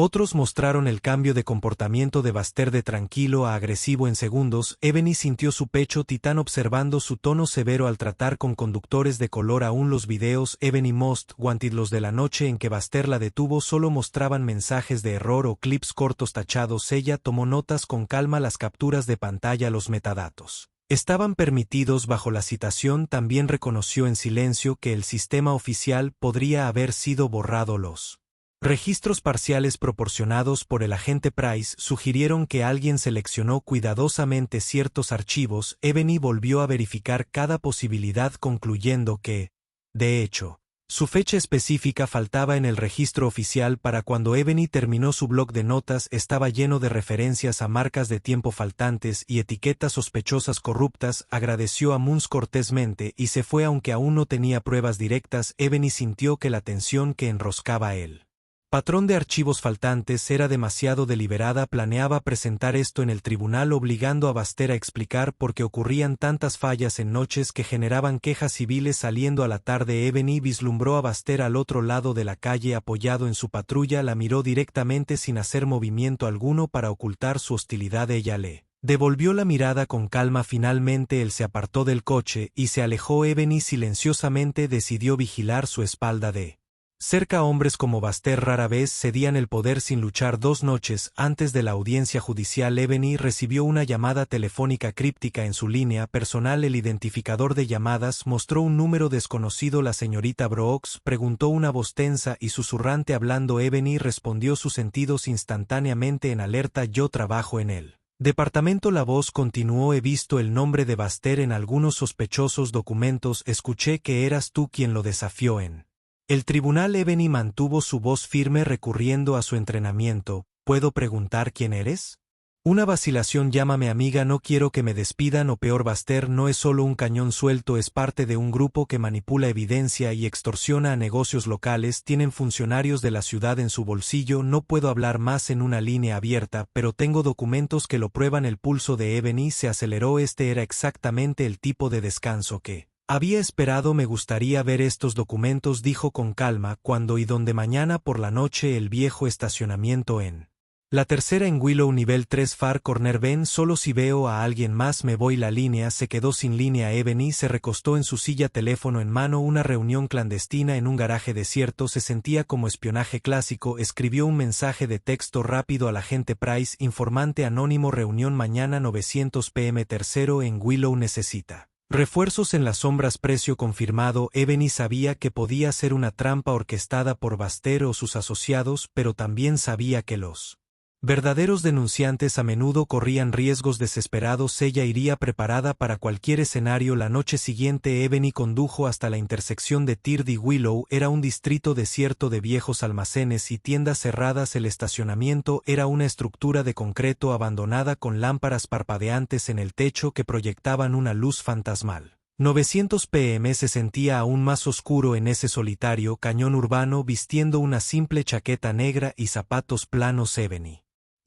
Otros mostraron el cambio de comportamiento de Baster de tranquilo a agresivo en segundos. Ebony sintió su pecho titán observando su tono severo al tratar con conductores de color. Aún los videos Ebony Most Wanted, los de la noche en que Baster la detuvo, solo mostraban mensajes de error o clips cortos tachados. Ella tomó notas con calma. Las capturas de pantalla, los metadatos, estaban permitidos bajo la citación. También reconoció en silencio que el sistema oficial podría haber sido borrado. Los registros parciales proporcionados por el agente Price sugirieron que alguien seleccionó cuidadosamente ciertos archivos. Ebony volvió a verificar cada posibilidad, concluyendo que, de hecho, su fecha específica faltaba en el registro oficial. Para cuando Ebony terminó su bloc de notas, estaba lleno de referencias a marcas de tiempo faltantes y etiquetas sospechosas corruptas. Agradeció a Moons cortésmente y se fue. Aunque aún no tenía pruebas directas, Ebony sintió que la tensión que enroscaba él patrón de archivos faltantes era demasiado deliberada. Planeaba presentar esto en el tribunal, obligando a Baster a explicar por qué ocurrían tantas fallas en noches que generaban quejas civiles. Saliendo a la tarde, Ebony vislumbró a Baster al otro lado de la calle apoyado en su patrulla. La miró directamente sin hacer movimiento alguno para ocultar su hostilidad. Ella le devolvió la mirada con calma. Finalmente él se apartó del coche y se alejó. Ebony silenciosamente decidió vigilar su espalda de cerca. Hombres como Baster rara vez cedían el poder sin luchar. 2 noches antes de la audiencia judicial, Ebony recibió una llamada telefónica críptica en su línea personal. El identificador de llamadas mostró un número desconocido. La señorita Brooks, preguntó una voz tensa y susurrante hablando. Ebony respondió, sus sentidos instantáneamente en alerta. Yo trabajo en el departamento. La voz continuó, he visto el nombre de Baster en algunos sospechosos documentos. Escuché que eras tú quien lo desafió en el tribunal. Ebony mantuvo su voz firme recurriendo a su entrenamiento. ¿Puedo preguntar quién eres? Una vacilación. Llámame amiga, no quiero que me despidan o peor. Baster no es solo un cañón suelto, es parte de un grupo que manipula evidencia y extorsiona a negocios locales. Tienen funcionarios de la ciudad en su bolsillo. No puedo hablar más en una línea abierta, pero tengo documentos que lo prueban. El pulso de Ebony se aceleró. Este era exactamente el tipo de descanso que había esperado. Me gustaría ver estos documentos, dijo con calma. ¿Cuándo y dónde? Mañana por la noche. El viejo estacionamiento en la tercera en Willow, nivel 3, Far Corner. Ven, solo si veo a alguien más me voy. La línea se quedó sin línea. Ebony se recostó en su silla, teléfono en mano. Una reunión clandestina en un garaje desierto. Se sentía como espionaje clásico. Escribió un mensaje de texto rápido al agente Price. Informante anónimo, reunión mañana 900 p.m. tercero en Willow. Necesita Refuerzos en las sombras. Precio confirmado. Ebony sabía que podía ser una trampa orquestada por Baster o sus asociados, pero también sabía que los verdaderos denunciantes a menudo corrían riesgos desesperados. Ella iría preparada para cualquier escenario. La noche siguiente Ebony condujo hasta la intersección de Third y Willow. Era un distrito desierto de viejos almacenes y tiendas cerradas. El estacionamiento era una estructura de concreto abandonada con lámparas parpadeantes en el techo que proyectaban una luz fantasmal. 900 p.m. se sentía aún más oscuro en ese solitario cañón urbano. Vistiendo una simple chaqueta negra y zapatos planos, Ebony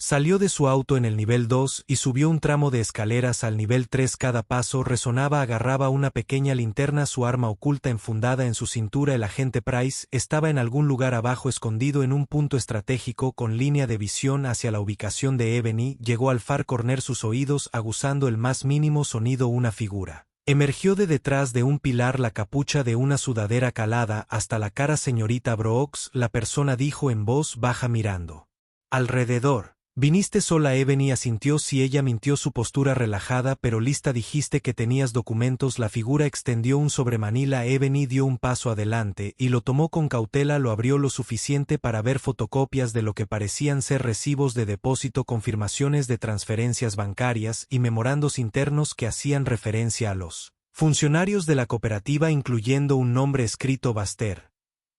salió de su auto en el nivel 2 y subió un tramo de escaleras al nivel 3. Cada paso resonaba. Agarraba una pequeña linterna, su arma oculta enfundada en su cintura. El agente Price estaba en algún lugar abajo, escondido en un punto estratégico con línea de visión hacia la ubicación de Ebony. Llegó al Far Corner, sus oídos aguzando el más mínimo sonido. Una figura emergió de detrás de un pilar, la capucha de una sudadera calada hasta la cara. Señorita Brooks, la persona dijo en voz baja mirando alrededor. ¿Viniste sola? Ebony asintió. Si ella mintió, su postura relajada pero lista. Dijiste que tenías documentos. La figura extendió un sobremanila. Ebony dio un paso adelante y lo tomó con cautela. Lo abrió lo suficiente para ver fotocopias de lo que parecían ser recibos de depósito, confirmaciones de transferencias bancarias y memorandos internos que hacían referencia a los funcionarios de la cooperativa, incluyendo un nombre escrito: Baster.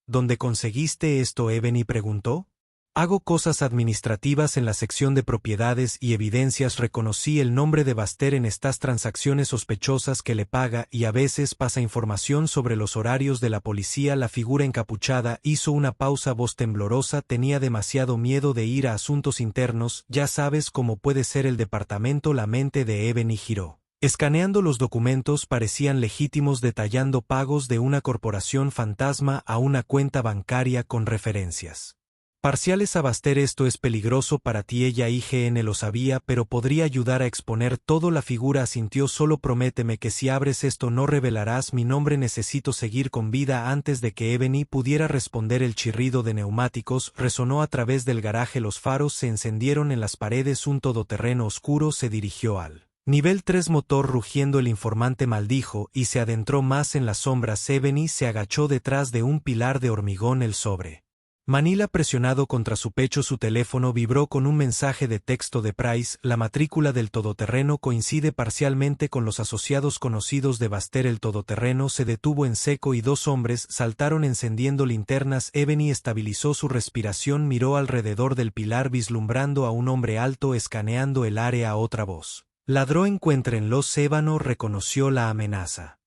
¿Dónde conseguiste esto? Ebony preguntó. Hago cosas administrativas en la sección de propiedades y evidencias. Reconocí el nombre de Baster en estas transacciones sospechosas que le paga y a veces pasa información sobre los horarios de la policía. La figura encapuchada hizo una pausa, voz temblorosa. Tenía demasiado miedo de ir a asuntos internos. Ya sabes cómo puede ser el departamento. La mente de Ebony giró. Escaneando los documentos, parecían legítimos, detallando pagos de una corporación fantasma a una cuenta bancaria con referencias parciales a Baster. Esto es peligroso para ti. Ella IGN lo sabía, pero podría ayudar a exponer todo. La figura asintió. Solo prométeme que si abres esto no revelarás mi nombre. Necesito seguir con vida. Antes de que Ebony pudiera responder, el chirrido de neumáticos resonó a través del garaje. Los faros se encendieron en las paredes. Un todoterreno oscuro se dirigió al nivel 3. Motor rugiendo. El informante maldijo y se adentró más en las sombras. Ebony se agachó detrás de un pilar de hormigón. El sobre manila presionado contra su pecho. Su teléfono vibró con un mensaje de texto de Price. La matrícula del todoterreno coincide parcialmente con los asociados conocidos de Baster. El todoterreno se detuvo en seco y dos hombres saltaron encendiendo linternas. Ebony estabilizó su respiración. Miró alrededor del pilar vislumbrando a un hombre alto escaneando el área. Otra voz ladró: encuéntrenlos. Ébano reconoció la amenaza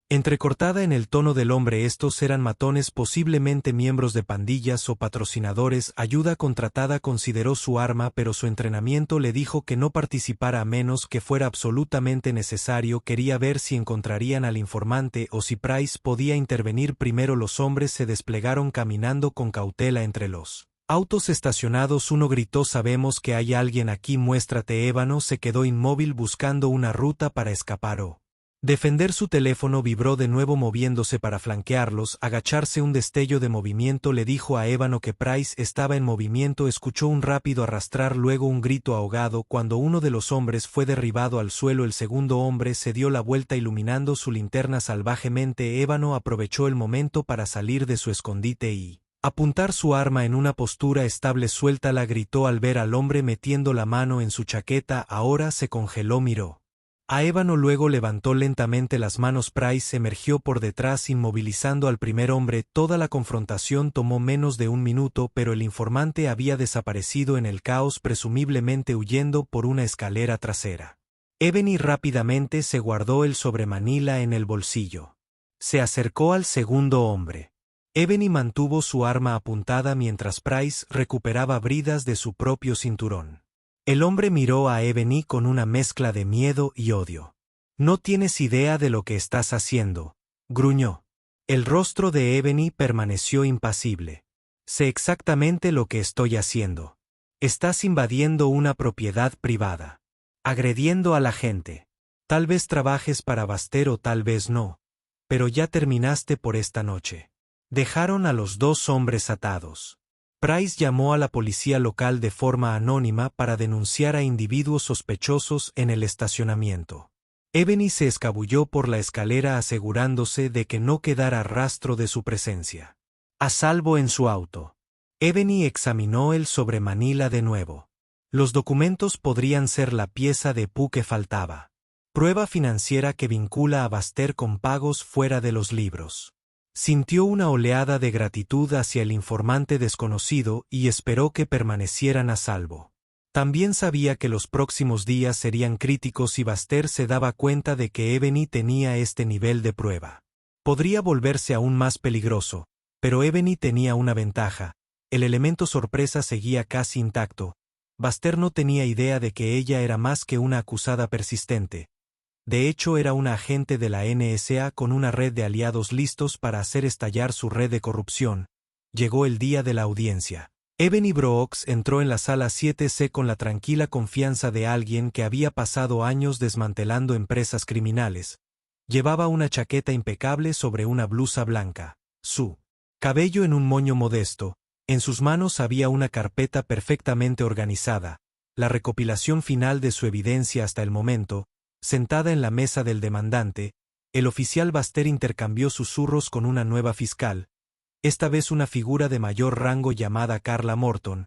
entrecortada en el tono del hombre. Estos eran matones, posiblemente miembros de pandillas o patrocinadores. Ayuda contratada. Consideró su arma, pero su entrenamiento le dijo que no participara a menos que fuera absolutamente necesario. Quería ver si encontrarían al informante o si Price podía intervenir primero. Los hombres se desplegaron caminando con cautela entre los autos estacionados. Uno gritó: sabemos que hay alguien aquí, muéstrate. Ébano se quedó inmóvil buscando una ruta para escapar o defender. Su teléfono vibró de nuevo, moviéndose para flanquearlos. Agacharse. Un destello de movimiento le dijo a Ébano que Price estaba en movimiento. Escuchó un rápido arrastrar, luego un grito ahogado. Cuando uno de los hombres fue derribado al suelo, el segundo hombre se dio la vuelta iluminando su linterna salvajemente. Ébano aprovechó el momento para salir de su escondite y apuntar su arma en una postura estable. Suéltala, gritó al ver al hombre metiendo la mano en su chaqueta. Ahora se congeló. Miró a Ébano, luego levantó lentamente las manos. Price emergió por detrás inmovilizando al primer hombre. Toda la confrontación tomó menos de un minuto, pero el informante había desaparecido en el caos, presumiblemente huyendo por una escalera trasera. Ebony rápidamente se guardó el sobremanila en el bolsillo. Se acercó al segundo hombre. Ebony mantuvo su arma apuntada mientras Price recuperaba bridas de su propio cinturón. El hombre miró a Ebony con una mezcla de miedo y odio. No tienes idea de lo que estás haciendo, gruñó. El rostro de Ebony permaneció impasible. Sé exactamente lo que estoy haciendo. Estás invadiendo una propiedad privada. Agrediendo a la gente. Tal vez trabajes para Baster o tal vez no. Pero ya terminaste por esta noche. Dejaron a los dos hombres atados. Price llamó a la policía local de forma anónima para denunciar a individuos sospechosos en el estacionamiento. Ebony se escabulló por la escalera asegurándose de que no quedara rastro de su presencia. A salvo en su auto. Ebony examinó el sobre Manila de nuevo. Los documentos podrían ser la pieza de pu que faltaba. Prueba financiera que vincula a Baster con pagos fuera de los libros. Sintió una oleada de gratitud hacia el informante desconocido y esperó que permanecieran a salvo. También sabía que los próximos días serían críticos y Baster se daba cuenta de que Ebony tenía este nivel de prueba. Podría volverse aún más peligroso, pero Ebony tenía una ventaja: el elemento sorpresa seguía casi intacto. Baster no tenía idea de que ella era más que una acusada persistente. De hecho, era una agente de la NSA con una red de aliados listos para hacer estallar su red de corrupción. Llegó el día de la audiencia. Ebony Brooks entró en la sala 7C con la tranquila confianza de alguien que había pasado años desmantelando empresas criminales. Llevaba una chaqueta impecable sobre una blusa blanca. Su cabello en un moño modesto. En sus manos había una carpeta perfectamente organizada, la recopilación final de su evidencia hasta el momento. Sentada en la mesa del demandante, el oficial Baster intercambió susurros con una nueva fiscal, esta vez una figura de mayor rango llamada Carla Morton.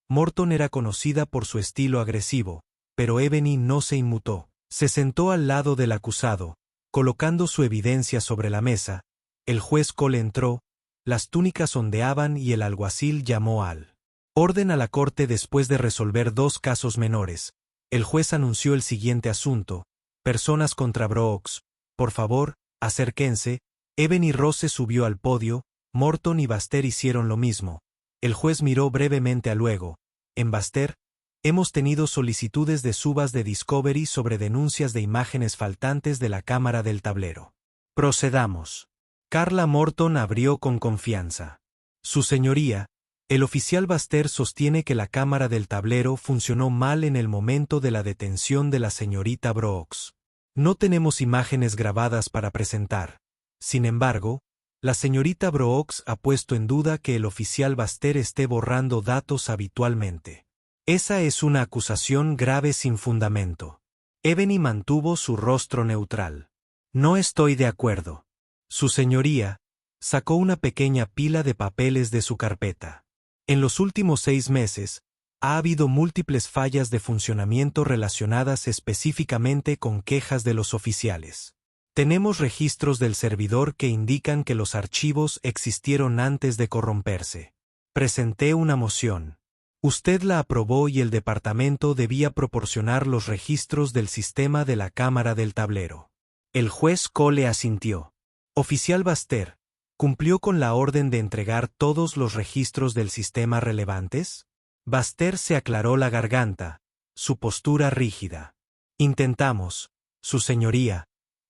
Morton era conocida por su estilo agresivo, pero Ebony no se inmutó. Se sentó al lado del acusado, colocando su evidencia sobre la mesa. El juez Cole entró, las túnicas ondeaban y el alguacil llamó al orden a la corte después de resolver 2 casos menores. El juez anunció el siguiente asunto: personas contra Brooks. Por favor, acérquense. Ebony Rose subió al podio. Morton y Baster hicieron lo mismo. El juez miró brevemente a luego. En Baster, hemos tenido solicitudes de subas de Discovery sobre denuncias de imágenes faltantes de la cámara del tablero. Procedamos. Carla Morton abrió con confianza. Su señoría, el oficial Baster sostiene que la cámara del tablero funcionó mal en el momento de la detención de la señorita Brooks. No tenemos imágenes grabadas para presentar. Sin embargo, la señorita Brooks ha puesto en duda que el oficial Baster esté borrando datos habitualmente. Esa es una acusación grave sin fundamento. Ebony mantuvo su rostro neutral. No estoy de acuerdo. Su señoría sacó una pequeña pila de papeles de su carpeta. En los últimos 6 meses, ha habido múltiples fallas de funcionamiento relacionadas específicamente con quejas de los oficiales. Tenemos registros del servidor que indican que los archivos existieron antes de corromperse. Presenté una moción. Usted la aprobó y el departamento debía proporcionar los registros del sistema de la cámara del tablero. El juez Cole asintió. Oficial Baster, ¿cumplió con la orden de entregar todos los registros del sistema relevantes? Baster se aclaró la garganta, su postura rígida. Intentamos, su señoría.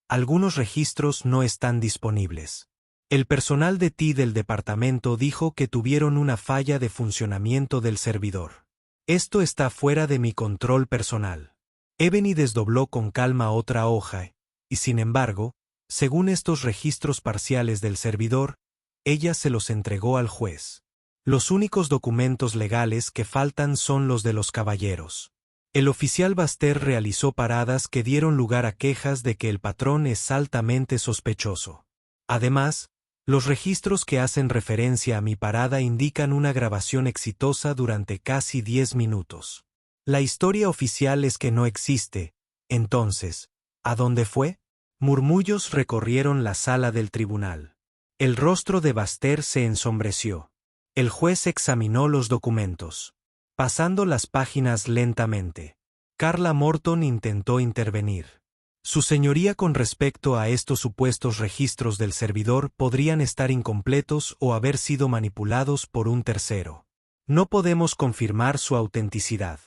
Algunos registros no están disponibles. El personal de TI del departamento dijo que tuvieron una falla de funcionamiento del servidor. Esto está fuera de mi control personal. Ebony desdobló con calma otra hoja, y sin embargo, según estos registros parciales del servidor, ella se los entregó al juez. Los únicos documentos legales que faltan son los de los caballeros. El oficial Baster realizó paradas que dieron lugar a quejas de que el patrón es altamente sospechoso. Además, los registros que hacen referencia a mi parada indican una grabación exitosa durante casi 10 minutos. La historia oficial es que no existe. Entonces, ¿a dónde fue? Murmullos recorrieron la sala del tribunal. El rostro de Baster se ensombreció. El juez examinó los documentos, pasando las páginas lentamente. Carla Morton intentó intervenir. Su señoría, con respecto a estos supuestos registros del servidor, podrían estar incompletos o haber sido manipulados por un tercero. No podemos confirmar su autenticidad.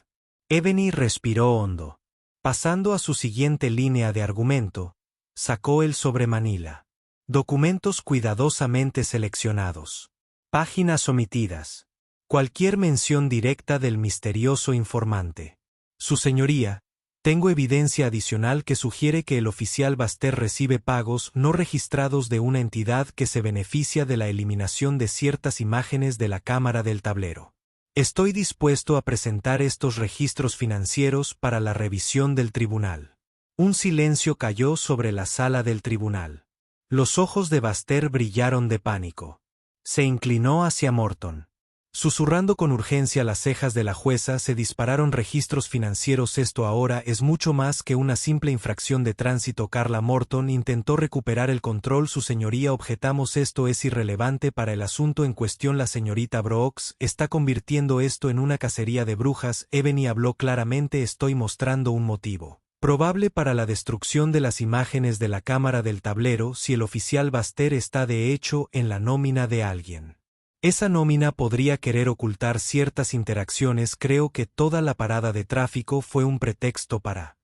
Ebony respiró hondo. Pasando a su siguiente línea de argumento, sacó el sobre Manila. Documentos cuidadosamente seleccionados. Páginas omitidas. Cualquier mención directa del misterioso informante. Su señoría, tengo evidencia adicional que sugiere que el oficial Baster recibe pagos no registrados de una entidad que se beneficia de la eliminación de ciertas imágenes de la cámara del tablero. Estoy dispuesto a presentar estos registros financieros para la revisión del tribunal. Un silencio cayó sobre la sala del tribunal. Los ojos de Baster brillaron de pánico. Se inclinó hacia Morton. Susurrando con urgencia las cejas de la jueza se dispararon registros financieros. Esto ahora es mucho más que una simple infracción de tránsito. Carla Morton intentó recuperar el control. Su señoría, objetamos, esto es irrelevante para el asunto en cuestión. La señorita Brooks está convirtiendo esto en una cacería de brujas. Ebony habló claramente. Estoy mostrando un motivo probable para la destrucción de las imágenes de la cámara del tablero si el oficial Baster está de hecho en la nómina de alguien. Esa nómina podría querer ocultar ciertas interacciones. Creo que toda la parada de tráfico fue un pretexto para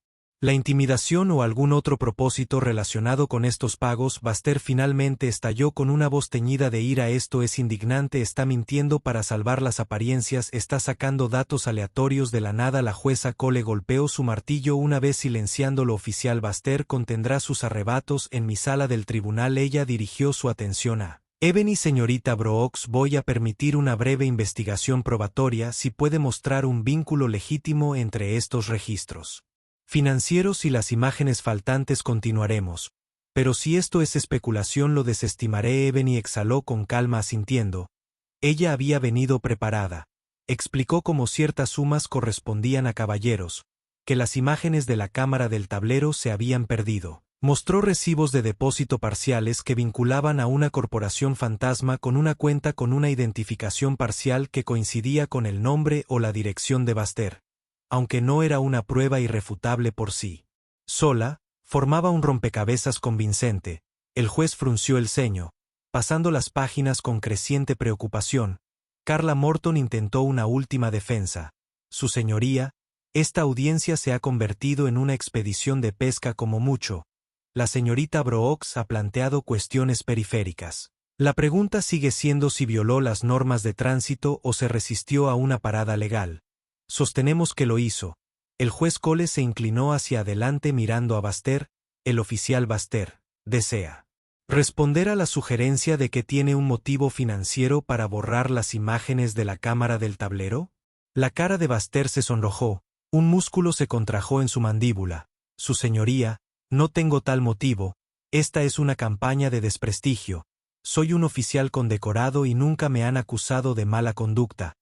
la intimidación o algún otro propósito relacionado con estos pagos. Baster finalmente estalló con una voz teñida de ira. Esto es indignante. Está mintiendo para salvar las apariencias. Está sacando datos aleatorios de la nada. La jueza Cole golpeó su martillo una vez silenciándolo. Oficial Baster contendrá sus arrebatos en mi sala del tribunal. Ella dirigió su atención a Ebony. Señorita Brooks, voy a permitir una breve investigación probatoria si puede mostrar un vínculo legítimo entre estos registros financieros y las imágenes faltantes. Continuaremos, pero si esto es especulación lo desestimaré. Ebony exhaló con calma asintiendo. Ella había venido preparada. Explicó cómo ciertas sumas correspondían a caballeros, que las imágenes de la cámara del tablero se habían perdido. Mostró recibos de depósito parciales que vinculaban a una corporación fantasma con una cuenta con una identificación parcial que coincidía con el nombre o la dirección de Baster. Aunque no era una prueba irrefutable por sí sola, formaba un rompecabezas convincente. El juez frunció el ceño, pasando las páginas con creciente preocupación. Carla Morton intentó una última defensa. Su señoría, esta audiencia se ha convertido en una expedición de pesca como mucho. La señorita Brooks ha planteado cuestiones periféricas. La pregunta sigue siendo si violó las normas de tránsito o se resistió a una parada legal. Sostenemos que lo hizo. El juez Cole se inclinó hacia adelante mirando a Baster. El oficial Baster desea responder a la sugerencia de que tiene un motivo financiero para borrar las imágenes de la cámara del tablero. La cara de Baster se sonrojó, un músculo se contrajo en su mandíbula. Su señoría, no tengo tal motivo. Esta es una campaña de desprestigio. Soy un oficial condecorado y nunca me han acusado de mala conducta.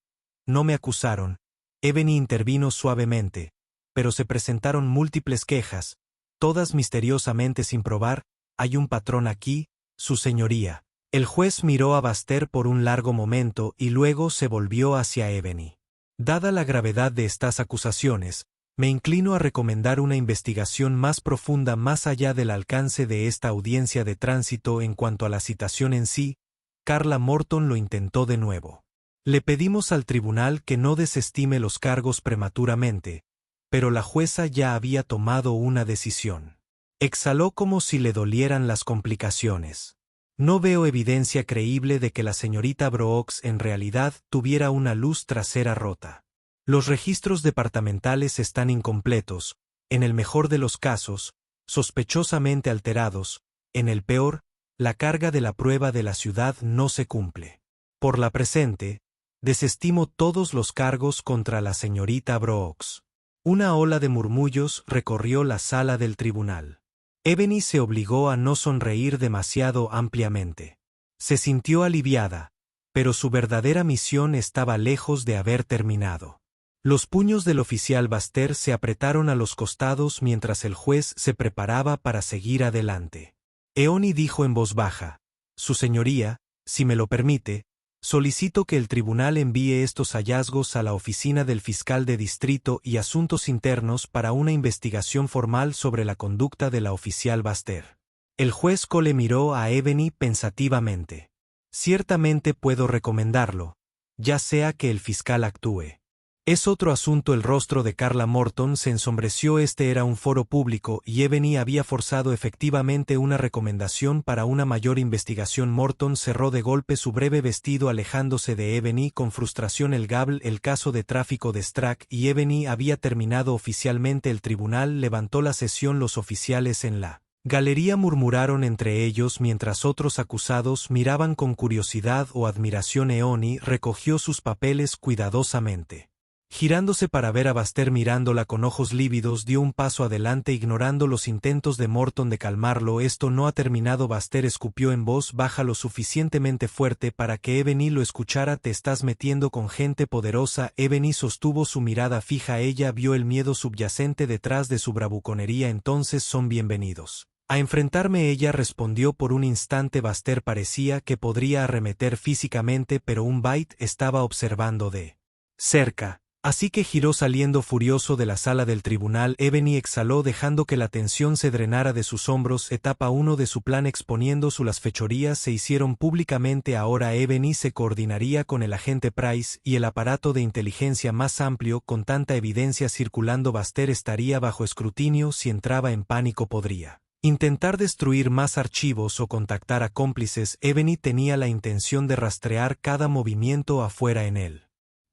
No me acusaron. Ebony intervino suavemente, pero se presentaron múltiples quejas, todas misteriosamente sin probar. Hay un patrón aquí, su señoría. El juez miró a Baster por un largo momento y luego se volvió hacia Ebony. Dada la gravedad de estas acusaciones, me inclino a recomendar una investigación más profunda más allá del alcance de esta audiencia de tránsito. En cuanto a la citación en sí, Carla Morton lo intentó de nuevo. Le pedimos al tribunal que no desestime los cargos prematuramente, pero la jueza ya había tomado una decisión. Exhaló como si le dolieran las complicaciones. No veo evidencia creíble de que la señorita Brooks en realidad tuviera una luz trasera rota. Los registros departamentales están incompletos, en el mejor de los casos, sospechosamente alterados, en el peor, la carga de la prueba de la ciudad no se cumple. Por la presente, desestimo todos los cargos contra la señorita Brooks. Una ola de murmullos recorrió la sala del tribunal. Ebony se obligó a no sonreír demasiado ampliamente. Se sintió aliviada, pero su verdadera misión estaba lejos de haber terminado. Los puños del oficial Baster se apretaron a los costados mientras el juez se preparaba para seguir adelante. Ebony dijo en voz baja: Su señoría, si me lo permite, solicito que el tribunal envíe estos hallazgos a la oficina del fiscal de distrito y asuntos internos para una investigación formal sobre la conducta de la oficial Baster. El juez Cole miró a Ebony pensativamente. Ciertamente puedo recomendarlo, ya sea que el fiscal actúe. Es otro asunto. El rostro de Carla Morton se ensombreció. Este era un foro público y Ebony había forzado efectivamente una recomendación para una mayor investigación. Morton cerró de golpe su breve vestido alejándose de Ebony con frustración. El caso de tráfico de Strack y Ebony había terminado oficialmente. El tribunal levantó la sesión. Los oficiales en la galería murmuraron entre ellos mientras otros acusados miraban con curiosidad o admiración. Ebony recogió sus papeles cuidadosamente. Girándose para ver a Baster mirándola con ojos lívidos, dio un paso adelante ignorando los intentos de Morton de calmarlo. Esto no ha terminado. Baster escupió en voz baja lo suficientemente fuerte para que Ebony lo escuchara. Te estás metiendo con gente poderosa. Ebony sostuvo su mirada fija. Ella vio el miedo subyacente detrás de su bravuconería. Entonces son bienvenidos a enfrentarme. Ella respondió por un instante. Baster parecía que podría arremeter físicamente, pero un Bite estaba observando de cerca. Así que giró saliendo furioso de la sala del tribunal. Ebony exhaló dejando que la tensión se drenara de sus hombros. Etapa 1 de su plan exponiendo las fechorías se hicieron públicamente. Ahora Ebony se coordinaría con el agente Price y el aparato de inteligencia más amplio. Con tanta evidencia circulando, Baster estaría bajo escrutinio. Si entraba en pánico podría intentar destruir más archivos o contactar a cómplices. Ebony tenía la intención de rastrear cada movimiento afuera en él.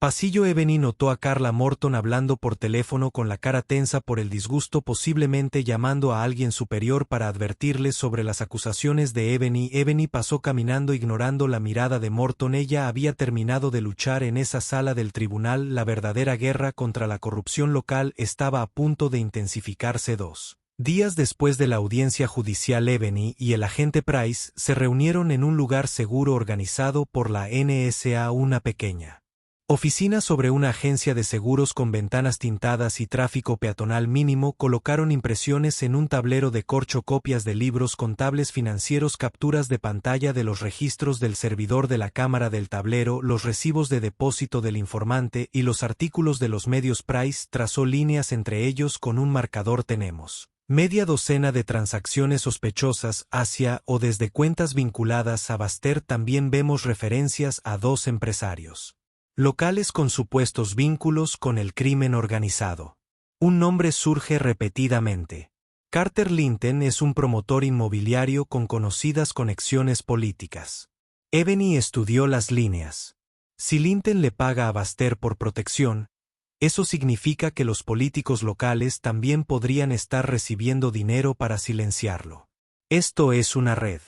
Pasillo. Ebony notó a Carla Morton hablando por teléfono con la cara tensa por el disgusto, posiblemente llamando a alguien superior para advertirle sobre las acusaciones de Ebony. Ebony pasó caminando ignorando la mirada de Morton. Ella había terminado de luchar en esa sala del tribunal. La verdadera guerra contra la corrupción local estaba a punto de intensificarse. 2 días después de la audiencia judicial, Ebony y el agente Price se reunieron en un lugar seguro organizado por la NSA, una pequeña oficina sobre una agencia de seguros con ventanas tintadas y tráfico peatonal mínimo. Colocaron impresiones en un tablero de corcho, copias de libros contables financieros, capturas de pantalla de los registros del servidor de la cámara del tablero, los recibos de depósito del informante y los artículos de los medios. Price trazó líneas entre ellos con un marcador. Tenemos media docena de transacciones sospechosas hacia o desde cuentas vinculadas a Baster. También vemos referencias a 2 empresarios locales con supuestos vínculos con el crimen organizado. Un nombre surge repetidamente. Carter Linton es un promotor inmobiliario con conocidas conexiones políticas. Ebony estudió las líneas. Si Linton le paga a Baster por protección, eso significa que los políticos locales también podrían estar recibiendo dinero para silenciarlo. Esto es una red.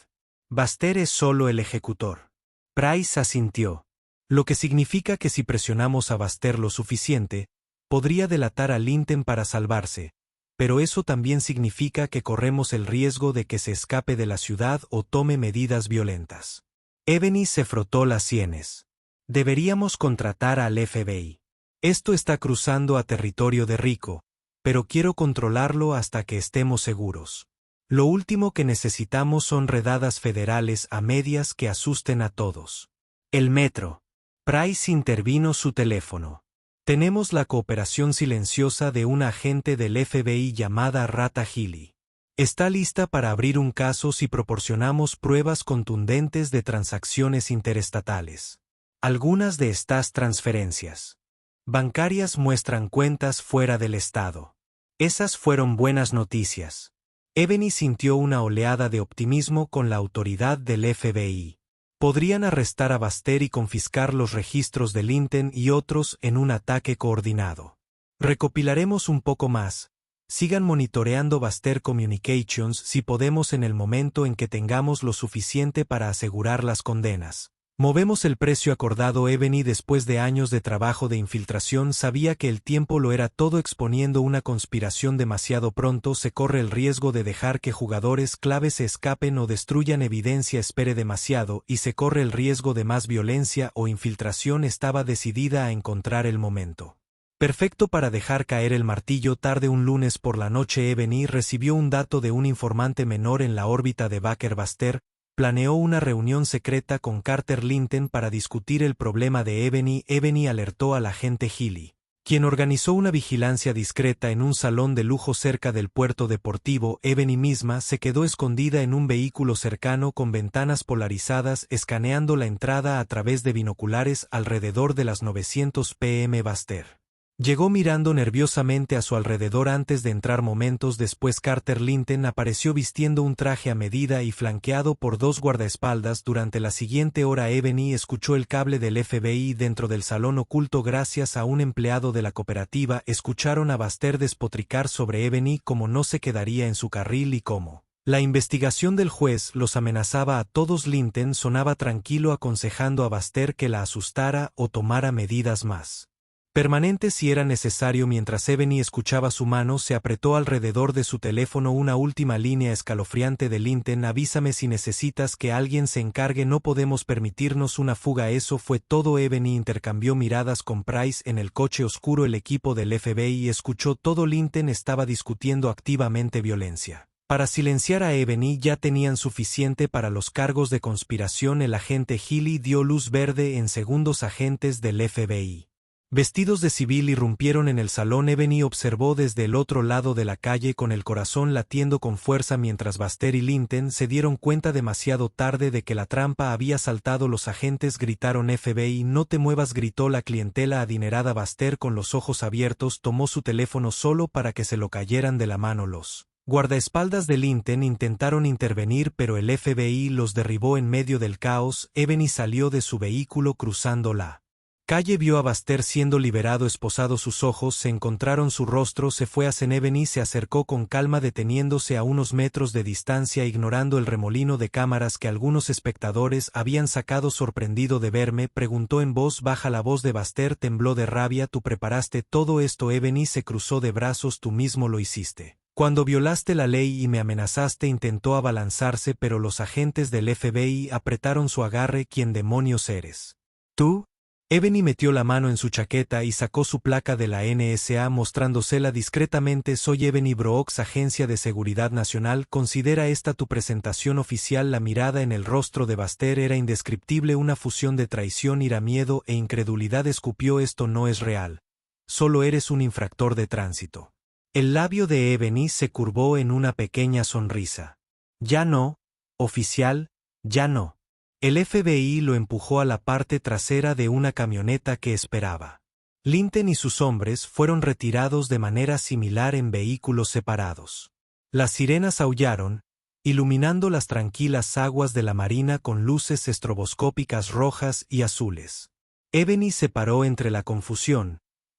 Baster es solo el ejecutor. Price asintió. Lo que significa que si presionamos a Baster lo suficiente, podría delatar a Linton para salvarse, pero eso también significa que corremos el riesgo de que se escape de la ciudad o tome medidas violentas. Ebony se frotó las sienes. Deberíamos contratar al FBI. Esto está cruzando a territorio de Rico, pero quiero controlarlo hasta que estemos seguros. Lo último que necesitamos son redadas federales a medias que asusten a todos. El metro. Price intervino su teléfono. Tenemos la cooperación silenciosa de una agente del FBI llamada Rata Healy. Está lista para abrir un caso si proporcionamos pruebas contundentes de transacciones interestatales. Algunas de estas transferencias bancarias muestran cuentas fuera del estado. Esas fueron buenas noticias. Ebony sintió una oleada de optimismo con la autoridad del FBI. Podrían arrestar a Baster y confiscar los registros de Linton y otros en un ataque coordinado. Recopilaremos un poco más. Sigan monitoreando Baster Communications si podemos en el momento en que tengamos lo suficiente para asegurar las condenas. Movemos el precio acordado. Ebony, después de años de trabajo de infiltración, sabía que el tiempo lo era todo. Exponiendo una conspiración demasiado pronto se corre el riesgo de dejar que jugadores clave se escapen o destruyan evidencia. Espere demasiado y se corre el riesgo de más violencia o infiltración. Estaba decidida a encontrar el momento perfecto para dejar caer el martillo. Tarde un lunes por la noche, Ebony recibió un dato de un informante menor en la órbita de Baker. Baster planeó una reunión secreta con Carter Linton para discutir el problema de Ebony. Ebony alertó al agente Healy, quien organizó una vigilancia discreta en un salón de lujo cerca del puerto deportivo. Ebony misma se quedó escondida en un vehículo cercano con ventanas polarizadas, escaneando la entrada a través de binoculares. Alrededor de las 900 p.m. Baster llegó mirando nerviosamente a su alrededor antes de entrar. Momentos después, Carter Linton apareció vistiendo un traje a medida y flanqueado por 2 guardaespaldas. Durante la siguiente hora, Ebony escuchó el cable del FBI dentro del salón oculto. Gracias a un empleado de la cooperativa, escucharon a Baster despotricar sobre Ebony, cómo no se quedaría en su carril y cómo la investigación del juez los amenazaba a todos. Linton sonaba tranquilo, aconsejando a Baster que la asustara o tomara medidas más permanente si era necesario. Mientras Ebony escuchaba, su mano se apretó alrededor de su teléfono. Una última línea escalofriante de Linton: avísame si necesitas que alguien se encargue, no podemos permitirnos una fuga. Eso fue todo. Ebony intercambió miradas con Price en el coche oscuro. El equipo del FBI escuchó todo. Linton estaba discutiendo activamente violencia. Para silenciar a Ebony ya tenían suficiente para los cargos de conspiración. El agente Healy dio luz verde en segundos. Agentes del FBI, vestidos de civil, irrumpieron en el salón. Ebony observó desde el otro lado de la calle con el corazón latiendo con fuerza mientras Baxter y Linton se dieron cuenta demasiado tarde de que la trampa había saltado. Los agentes gritaron: FBI, no te muevas, gritó la clientela adinerada. Baxter, con los ojos abiertos, tomó su teléfono solo para que se lo cayeran de la mano. Los guardaespaldas de Linton intentaron intervenir, pero el FBI los derribó en medio del caos. Ebony salió de su vehículo cruzando la calle. Vio a Baxter siendo liberado, esposado. Sus ojos se encontraron, su rostro se fue hacia Ebony. Se acercó con calma, deteniéndose a unos metros de distancia, ignorando el remolino de cámaras que algunos espectadores habían sacado. Sorprendido de verme, preguntó en voz baja. La voz de Baxter tembló de rabia. ¿Tú preparaste todo esto? Ebony se cruzó de brazos. Tú mismo lo hiciste. Cuando violaste la ley y me amenazaste. Intentó abalanzarse, pero los agentes del FBI apretaron su agarre. ¿Quién demonios eres tú? Ebony metió la mano en su chaqueta y sacó su placa de la NSA mostrándosela discretamente. Soy Ebony Brooks, Agencia de Seguridad Nacional. ¿Considera esta tu presentación oficial? La mirada en el rostro de Baxter era indescriptible, una fusión de traición, ira, miedo e incredulidad. Escupió: esto no es real. Solo eres un infractor de tránsito. El labio de Ebony se curvó en una pequeña sonrisa. Ya no, oficial, ya no. El FBI lo empujó a la parte trasera de una camioneta que esperaba. Linton y sus hombres fueron retirados de manera similar en vehículos separados. Las sirenas aullaron, iluminando las tranquilas aguas de la marina con luces estroboscópicas rojas y azules. Ebony se paró entre la confusión,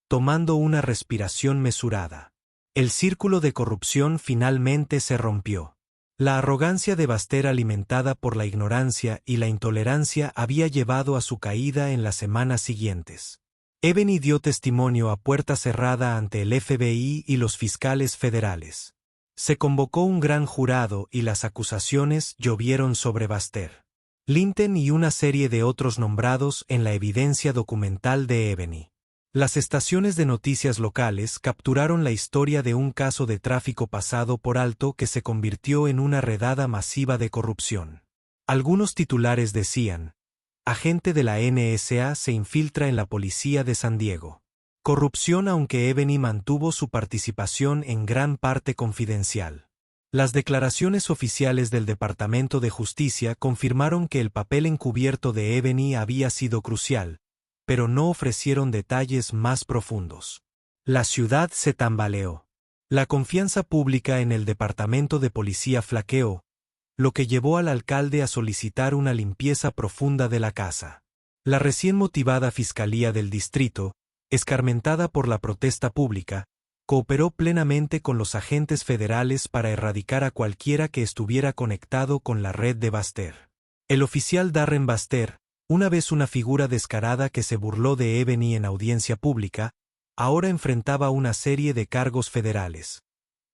tomando una respiración mesurada. El círculo de corrupción finalmente se rompió. La arrogancia de Baxter, alimentada por la ignorancia y la intolerancia, había llevado a su caída en las semanas siguientes. Ebony dio testimonio a puerta cerrada ante el FBI y los fiscales federales. Se convocó un gran jurado y las acusaciones llovieron sobre Baxter, Linton y una serie de otros nombrados en la evidencia documental de Ebony. Las estaciones de noticias locales capturaron la historia de un caso de tráfico pasado por alto que se convirtió en una redada masiva de corrupción. Algunos titulares decían: agente de la NSA se infiltra en la policía de San Diego. Corrupción, aunque Ebony mantuvo su participación en gran parte confidencial. Las declaraciones oficiales del Departamento de Justicia confirmaron que el papel encubierto de Ebony había sido crucial, pero no ofrecieron detalles más profundos. La ciudad se tambaleó. La confianza pública en el departamento de policía flaqueó, lo que llevó al alcalde a solicitar una limpieza profunda de la casa. La recién motivada Fiscalía del Distrito, escarmentada por la protesta pública, cooperó plenamente con los agentes federales para erradicar a cualquiera que estuviera conectado con la red de Baxter. El oficial Darren Baxter, una vez una figura descarada que se burló de Ebony en audiencia pública, ahora enfrentaba una serie de cargos federales: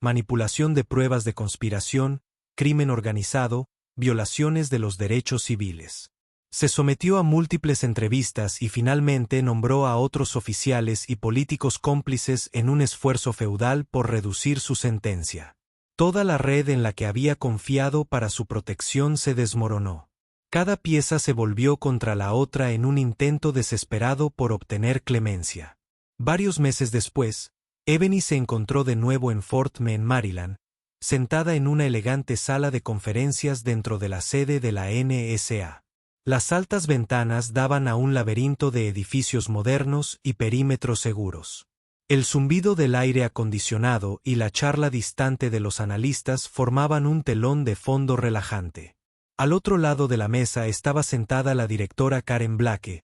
manipulación de pruebas de conspiración, crimen organizado, violaciones de los derechos civiles. Se sometió a múltiples entrevistas y finalmente nombró a otros oficiales y políticos cómplices en un esfuerzo feudal por reducir su sentencia. Toda la red en la que había confiado para su protección se desmoronó. Cada pieza se volvió contra la otra en un intento desesperado por obtener clemencia. Varios meses después, Ebony se encontró de nuevo en Fort Meade, Maryland, sentada en una elegante sala de conferencias dentro de la sede de la NSA. Las altas ventanas daban a un laberinto de edificios modernos y perímetros seguros. El zumbido del aire acondicionado y la charla distante de los analistas formaban un telón de fondo relajante. Al otro lado de la mesa estaba sentada la directora Karen Blake,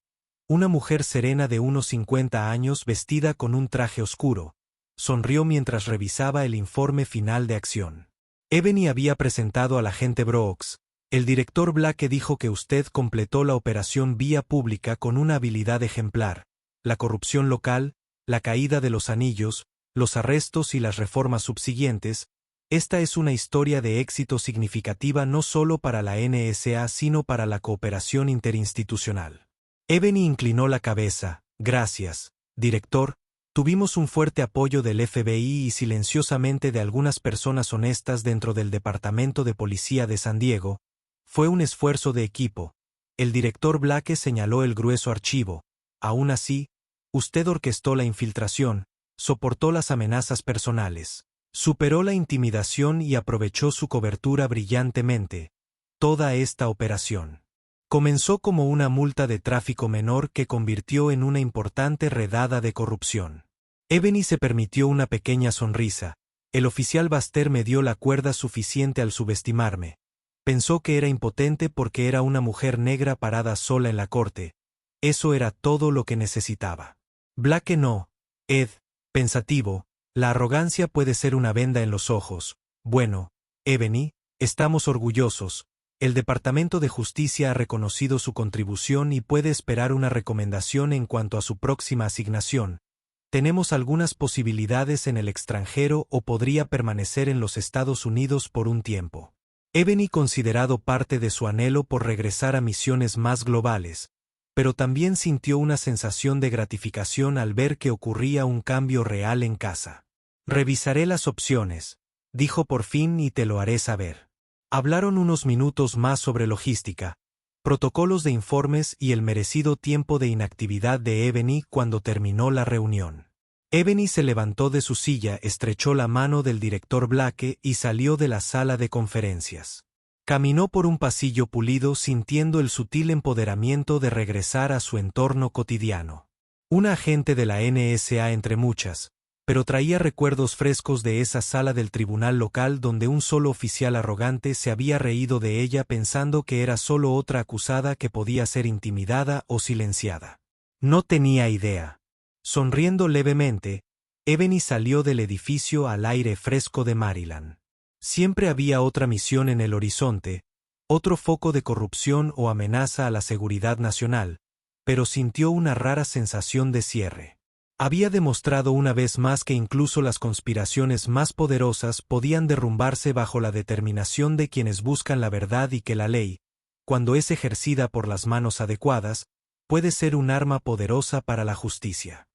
una mujer serena de unos 50 años vestida con un traje oscuro. Sonrió mientras revisaba el informe final de acción. Ebony había presentado al agente Brooks. El director Blake dijo que usted completó la operación vía pública con una habilidad ejemplar. La corrupción local, la caída de los anillos, los arrestos y las reformas subsiguientes, esta es una historia de éxito significativa no solo para la NSA sino para la cooperación interinstitucional. Ebony inclinó la cabeza. Gracias, director. Tuvimos un fuerte apoyo del FBI y silenciosamente de algunas personas honestas dentro del Departamento de Policía de San Diego. Fue un esfuerzo de equipo. El director Blake señaló el grueso archivo. Aún así, usted orquestó la infiltración, soportó las amenazas personales, superó la intimidación y aprovechó su cobertura brillantemente. Toda esta operación comenzó como una multa de tráfico menor que convirtió en una importante redada de corrupción. Ebony se permitió una pequeña sonrisa. El oficial Baster me dio la cuerda suficiente al subestimarme. Pensó que era impotente porque era una mujer negra parada sola en la corte. Eso era todo lo que necesitaba. Blake no. Ed, pensativo, la arrogancia puede ser una venda en los ojos. Bueno, Ebony, estamos orgullosos. El Departamento de Justicia ha reconocido su contribución y puede esperar una recomendación en cuanto a su próxima asignación. Tenemos algunas posibilidades en el extranjero o podría permanecer en los Estados Unidos por un tiempo. Ebony considerado parte de su anhelo por regresar a misiones más globales, pero también sintió una sensación de gratificación al ver que ocurría un cambio real en casa. Revisaré las opciones, dijo por fin y te lo haré saber. Hablaron unos minutos más sobre logística, protocolos de informes y el merecido tiempo de inactividad de Ebony cuando terminó la reunión. Ebony se levantó de su silla, estrechó la mano del director Blake y salió de la sala de conferencias. Caminó por un pasillo pulido sintiendo el sutil empoderamiento de regresar a su entorno cotidiano. Un agente de la NSA entre muchas, pero traía recuerdos frescos de esa sala del tribunal local donde un solo oficial arrogante se había reído de ella pensando que era solo otra acusada que podía ser intimidada o silenciada. No tenía idea. Sonriendo levemente, Ebony salió del edificio al aire fresco de Maryland. Siempre había otra misión en el horizonte, otro foco de corrupción o amenaza a la seguridad nacional, pero sintió una rara sensación de cierre. Había demostrado una vez más que incluso las conspiraciones más poderosas podían derrumbarse bajo la determinación de quienes buscan la verdad y que la ley, cuando es ejercida por las manos adecuadas, puede ser un arma poderosa para la justicia.